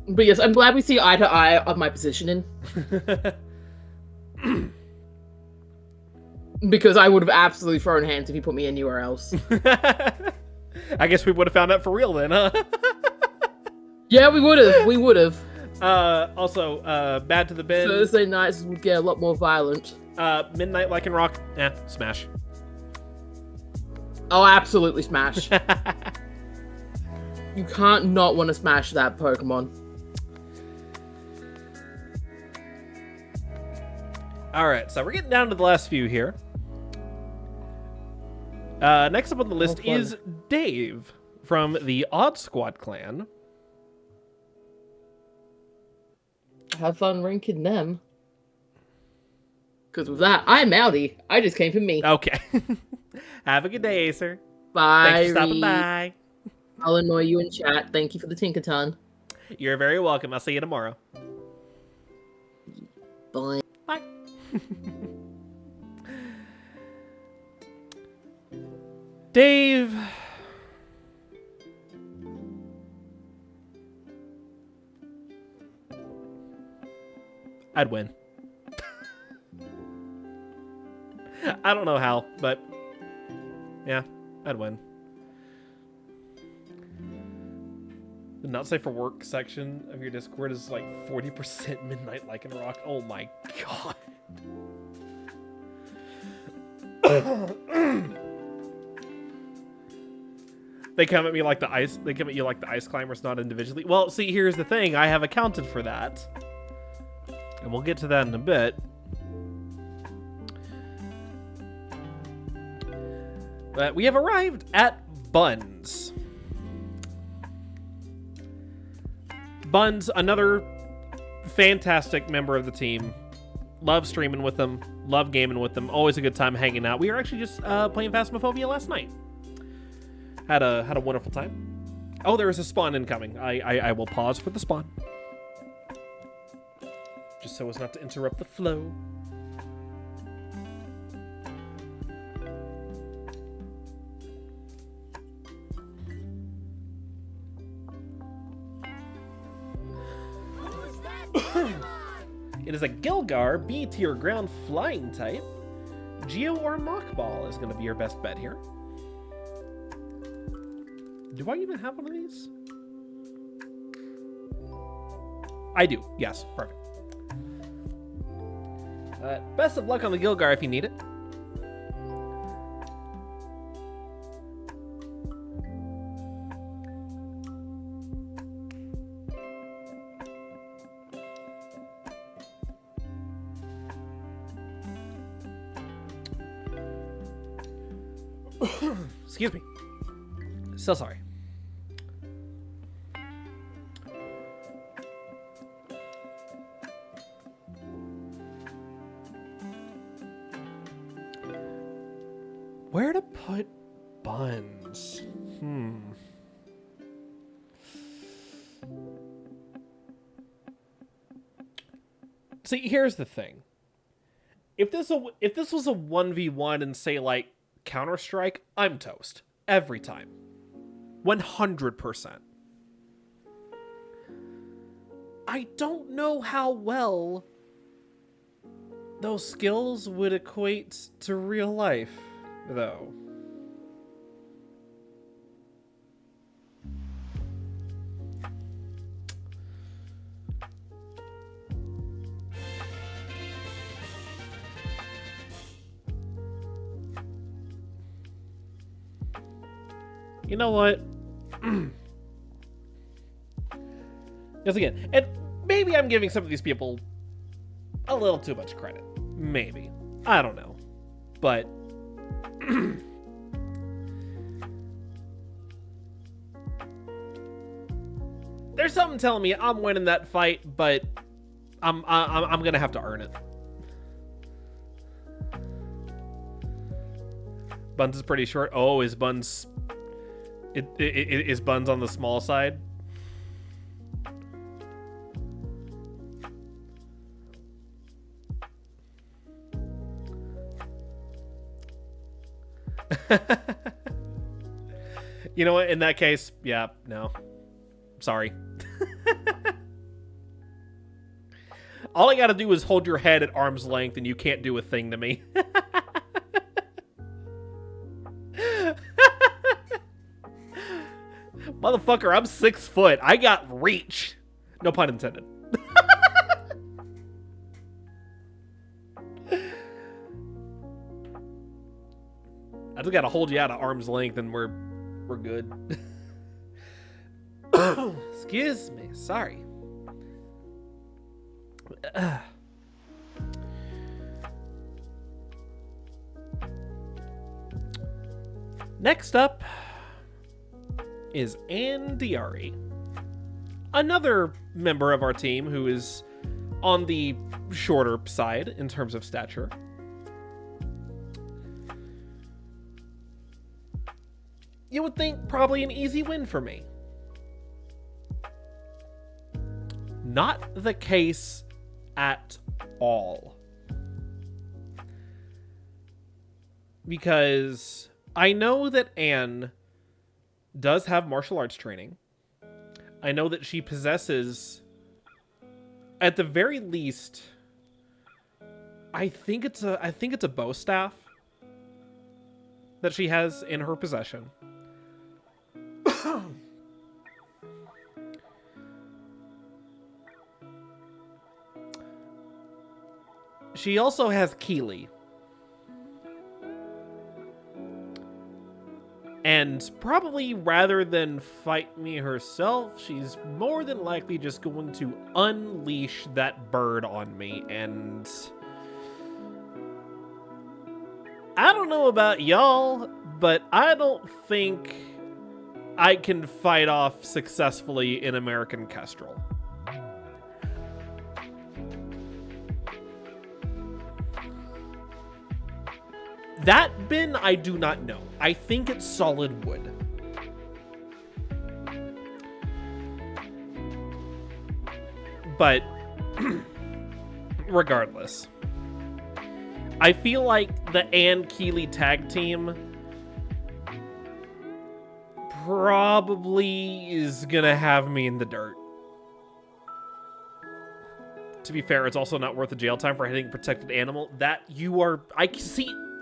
Speaker 3: But yes, I'm glad we see eye to eye on my positioning. Because I would have absolutely thrown hands if you put me anywhere else.
Speaker 1: I guess we would have found out for real then, huh?
Speaker 3: Yeah, we would have. We would have.
Speaker 1: Also, Bad to the Bin.
Speaker 3: Thursday nights would get a lot more violent.
Speaker 1: Midnight Like and Rock. Smash.
Speaker 3: Oh, absolutely smash. You can't not want to smash that Pokemon.
Speaker 1: Alright, so we're getting down to the last few here. Next up on the list
Speaker 3: fun.
Speaker 1: is Dave from the Odd Squad clan.
Speaker 3: Have fun ranking them. Because with that, I'm Audi. I just came for me.
Speaker 1: Okay. Have a good day, Acer.
Speaker 3: Bye.
Speaker 1: Thanks for stopping
Speaker 3: Reed.
Speaker 1: by.
Speaker 3: I'll annoy you in chat. Thank you for the Tinkaton.
Speaker 1: You're very welcome. I'll see you tomorrow.
Speaker 3: Bye.
Speaker 1: Bye. Dave. I'd win. I don't know how, but yeah, I'd win. The not safe for work section of your Discord is like 40% Midnight Like and Rock. Oh my god. They come at me like the ice. They come at you like the ice climbers, not individually. Well, see, here's the thing. I have accounted for that, and we'll get to that in a bit. But we have arrived at Buns. Buns, another fantastic member of the team. Love streaming with them. Love gaming with them. Always a good time hanging out. We were actually just playing Phasmophobia last night. Had a wonderful time. Oh, there is a spawn incoming. I will pause for the spawn. Just so as not to interrupt the flow.
Speaker 2: Who's that Pokemon?
Speaker 1: It is a Gilgar, B tier ground flying type. Geo or Mach Ball is going to be your best bet here. Do I even have one of these? I do. Yes. Perfect. Best of luck on the Gilgar if you need it. Excuse me. So sorry. Where to put Buns? See, here's the thing. If this was a 1v1 and say like Counter-Strike, I'm toast. Every time. 100%. I don't know how well those skills would equate to real life, though. You know what? Because again, and maybe I'm giving some of these people a little too much credit. Maybe. I don't know. But there's something telling me I'm winning that fight, but I'm gonna have to earn it. Buns is pretty short. Oh, is Buns is Buns on the small side? You know what? In that case, yeah, no. Sorry. All I gotta do is hold your head at arm's length and you can't do a thing to me. Motherfucker, I'm 6 foot. I got reach. No pun intended. I just gotta hold you out at arm's length and we're good. Excuse me. Sorry. Next up is Ann Diari, another member of our team who is on the shorter side in terms of stature. You would think probably an easy win for me. Not the case at all. Because I know that Anne does have martial arts training. I know that she possesses, at the very least, I think it's a bow staff that she has in her possession. She also has Keeley. And probably rather than fight me herself, she's more than likely just going to unleash that bird on me. And I don't know about y'all, but I don't think I can fight off successfully an American Kestrel. That bin, I do not know. I think it's solid wood. But regardless, I feel like the Ann Keeley tag team probably is gonna have me in the dirt. To be fair, it's also not worth the jail time for hitting a protected animal. That you are...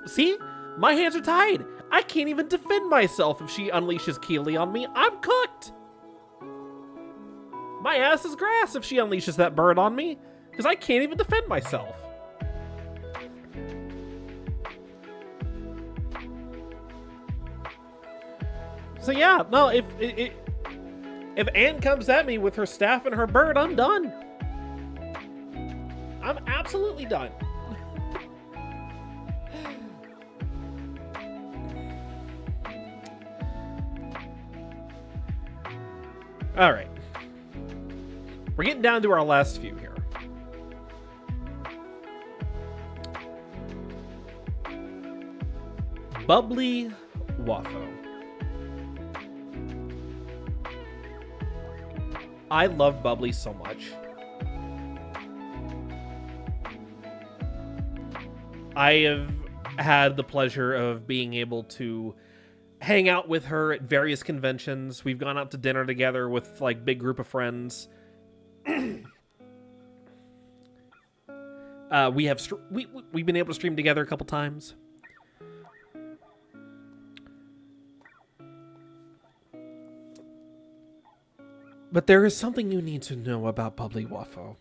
Speaker 1: See? My hands are tied. I can't even defend myself if she unleashes Keeley on me. I'm cooked. My ass is grass if she unleashes that bird on me, because I can't even defend myself. So yeah, no, if Anne comes at me with her staff and her bird, I'm done. I'm absolutely done. All right. We're getting down to our last few here. Bubbly Waffo. I love Bubbly so much. I have had the pleasure of being able to hang out with her at various conventions. We've gone out to dinner together with like big group of friends. We've been able to stream together a couple times. But there is something you need to know about Bubbly Waffo.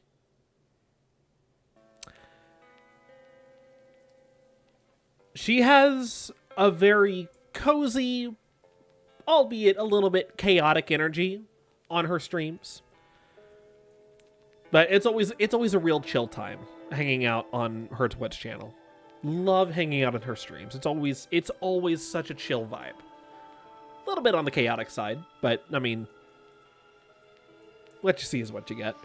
Speaker 1: She has a very cozy, albeit a little bit chaotic energy on her streams. But it's always a real chill time hanging out on her Twitch channel. Love hanging out on her streams. It's always such a chill vibe. A little bit on the chaotic side, but I mean, what you see is what you get.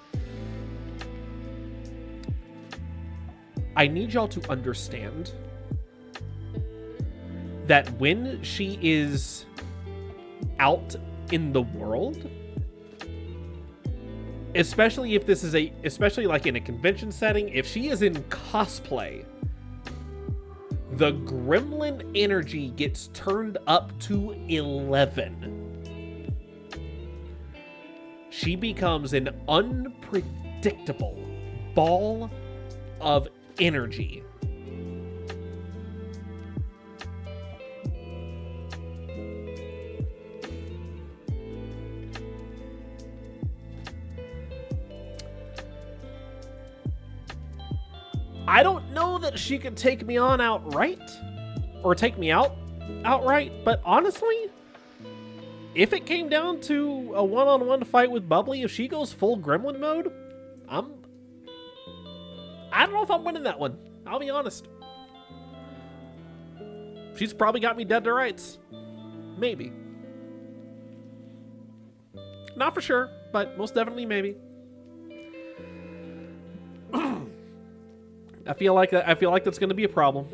Speaker 1: I need y'all to understand that when she is out in the world, especially if this is especially like in a convention setting, if she is in cosplay, the gremlin energy gets turned up to 11. She becomes an unpredictable ball of energy. I don't know that she could take me on outright, or take me out outright, but honestly, if it came down to a one-on-one fight with Bubbly, if she goes full gremlin mode, I don't know if I'm winning that one. I'll be honest. She's probably got me dead to rights. Maybe. Not for sure, but most definitely maybe. I feel like that's going to be a problem.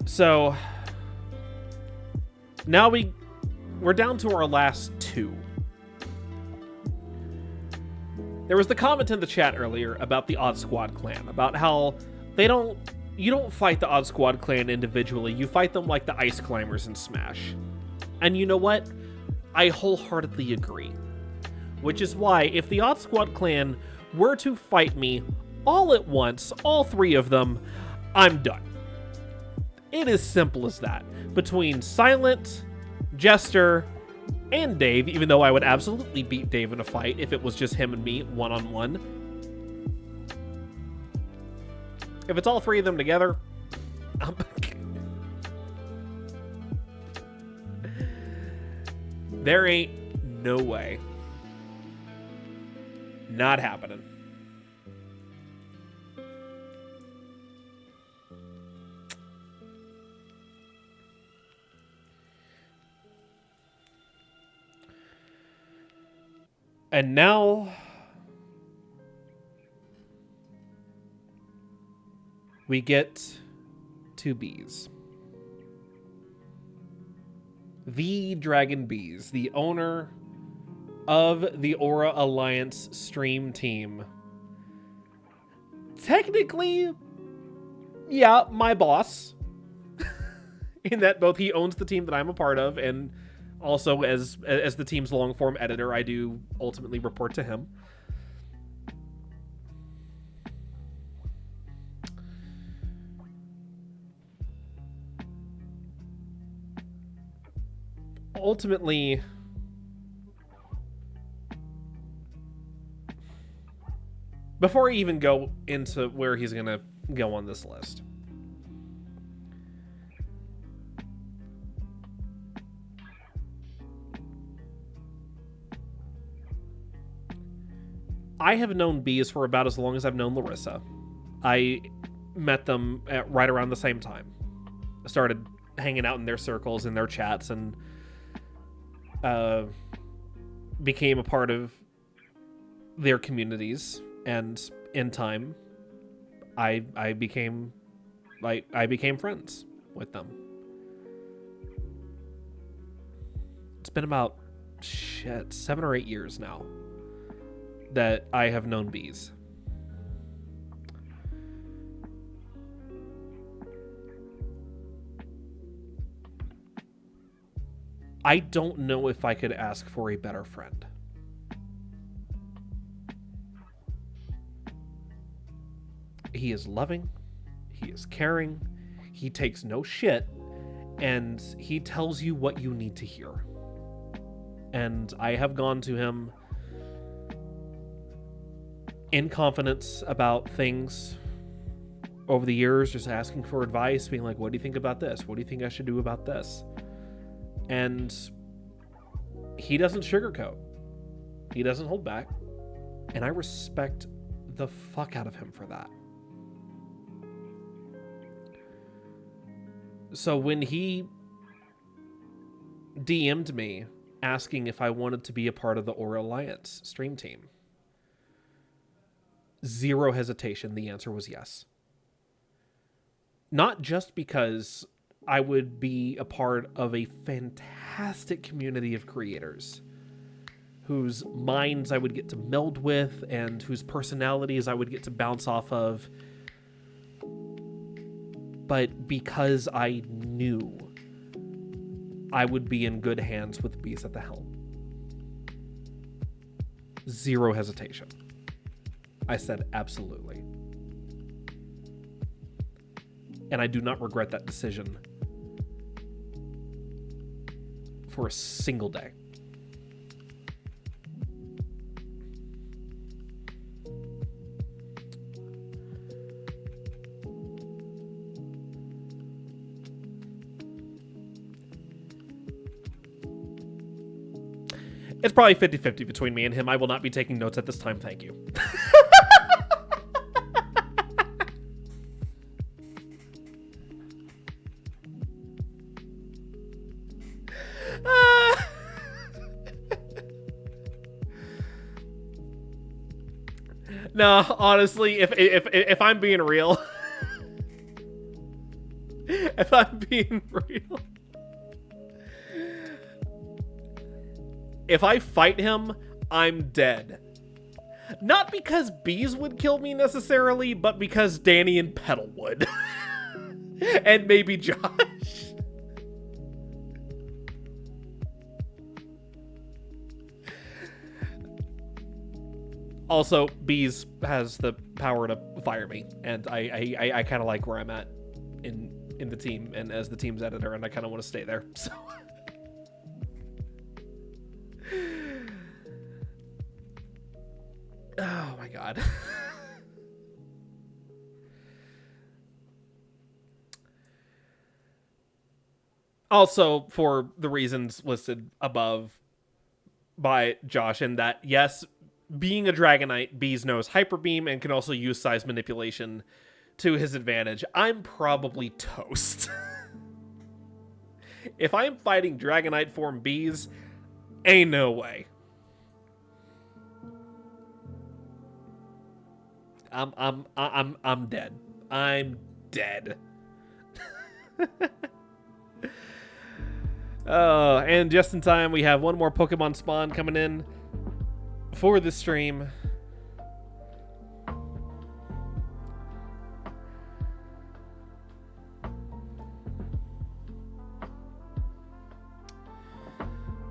Speaker 1: So now we're down to our last two. There was the comment in the chat earlier about the Odd Squad clan, about how you don't fight the Odd Squad clan individually, you fight them like the Ice Climbers in Smash. And you know what? I wholeheartedly agree. Which is why, if the Odd Squad clan were to fight me all at once, all three of them, I'm done. It is simple as that. Between Silent, Jester, and Dave, even though I would absolutely beat Dave in a fight if it was just him and me one-on-one. If it's all three of them together, there ain't no way. Not happening. And now we get to Bees. The Dragon Bees, the owner of the Aura Alliance stream team. Technically, yeah, my boss. In that both he owns the team that I'm a part of, and also as the team's long-form editor, I do ultimately report to him. Ultimately, before I even go into where he's going to go on this list, I have known Bees for about as long as I've known Larissa. I met them at right around the same time. I started hanging out in their circles, in their chats, and became a part of their communities. And in time, I became friends with them. It's been about 7 or 8 years now that I have known Bees. I don't know if I could ask for a better friend. He is loving, he is caring, he takes no shit, and he tells you what you need to hear. And I have gone to him in confidence about things over the years, just asking for advice, being like, what do you think about this? What do you think I should do about this? And he doesn't sugarcoat. He doesn't hold back. And I respect the fuck out of him for that. So when he DM'd me asking if I wanted to be a part of the Aura Alliance stream team, zero hesitation, the answer was yes. Not just because I would be a part of a fantastic community of creators whose minds I would get to meld with and whose personalities I would get to bounce off of, but because I knew I would be in good hands with Bees at the helm. Zero hesitation. I said absolutely. And I do not regret that decision for a single day. It's probably 50-50 between me and him. I will not be taking notes at this time. Thank you. No, honestly, if I'm being real, if I'm being real, if I fight him, I'm dead. Not because Bees would kill me necessarily, but because Danny and Petal would. And maybe Josh. Also, Bees has the power to fire me, and I kind of like where I'm at in the team and as the team's editor, and I kind of want to stay there. So. Oh my god. Also, for the reasons listed above by Josh, in that, yes, being a Dragonite, Bees knows Hyper Beam and can also use size manipulation to his advantage. I'm probably toast. If I'm fighting Dragonite form Bees, ain't no way. I'm dead. I'm dead. And just in time, we have one more Pokemon spawn coming in for the stream.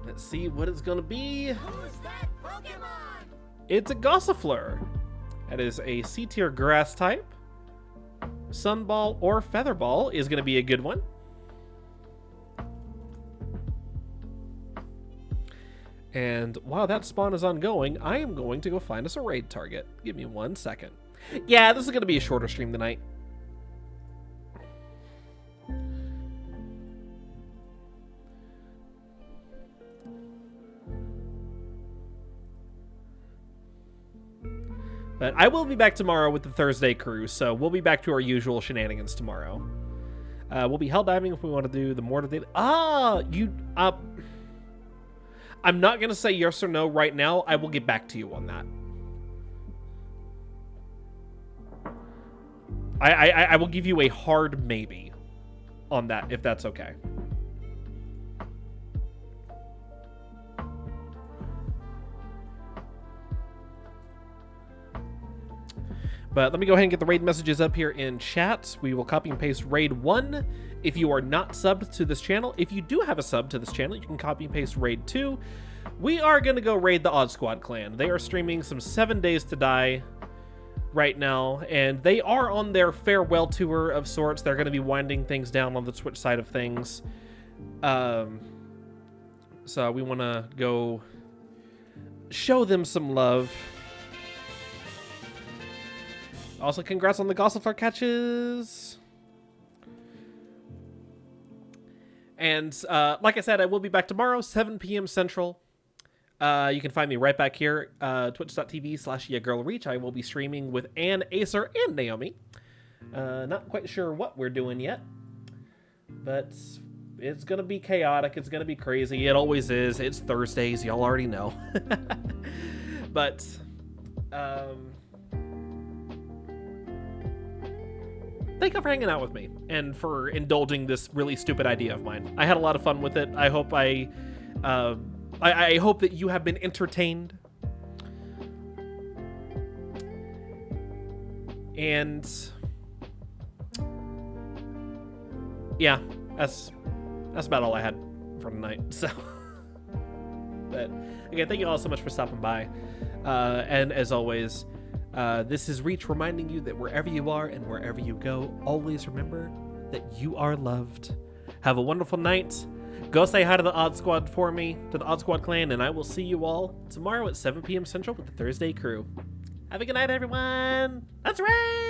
Speaker 1: Let's see what it's gonna be.
Speaker 2: Who's that Pokemon?
Speaker 1: It's a Gossifleur. That is a C-tier grass type. Sunball or Featherball is going to be a good one. And while that spawn is ongoing, I am going to go find us a raid target. Give me 1 second. Yeah, this is going to be a shorter stream tonight. But I will be back tomorrow with the Thursday crew, so we'll be back to our usual shenanigans tomorrow. We'll be hell diving if we want to do the Mortar Daily. I'm not going to say yes or no right now. I will get back to you on that. I will give you a hard maybe on that, if that's okay. But let me go ahead and get the raid messages up here in chat. We will copy and paste raid 1 if you are not subbed to this channel. If you do have a sub to this channel, you can copy and paste raid 2. We are going to go raid the Odd Squad clan. They are streaming some 7 Days to Die right now, and they are on their farewell tour of sorts. They're going to be winding things down on the Twitch side of things. So we want to go show them some love. Also, congrats on the Gossifleur catches. And like I said, I will be back tomorrow, 7 p.m. Central. You can find me right back here, twitch.tv/YaGirlReach. I will be streaming with Ann, Acer, and Naomi. Not quite sure what we're doing yet, but it's going to be chaotic. It's going to be crazy. It always is. It's Thursdays. Y'all already know. But, thank you for hanging out with me and for indulging this really stupid idea of mine. I had a lot of fun with it. I hope I hope that you have been entertained. And yeah, that's about all I had for tonight. So, but again, thank you all so much for stopping by. And as always, this is Reach reminding you that wherever you are and wherever you go, always remember that you are loved. Have a wonderful night. Go say hi to the Odd Squad for me, to the Odd Squad clan, and I will see you all tomorrow at 7 p.m. Central with the Thursday crew. Have a good night, everyone. That's right.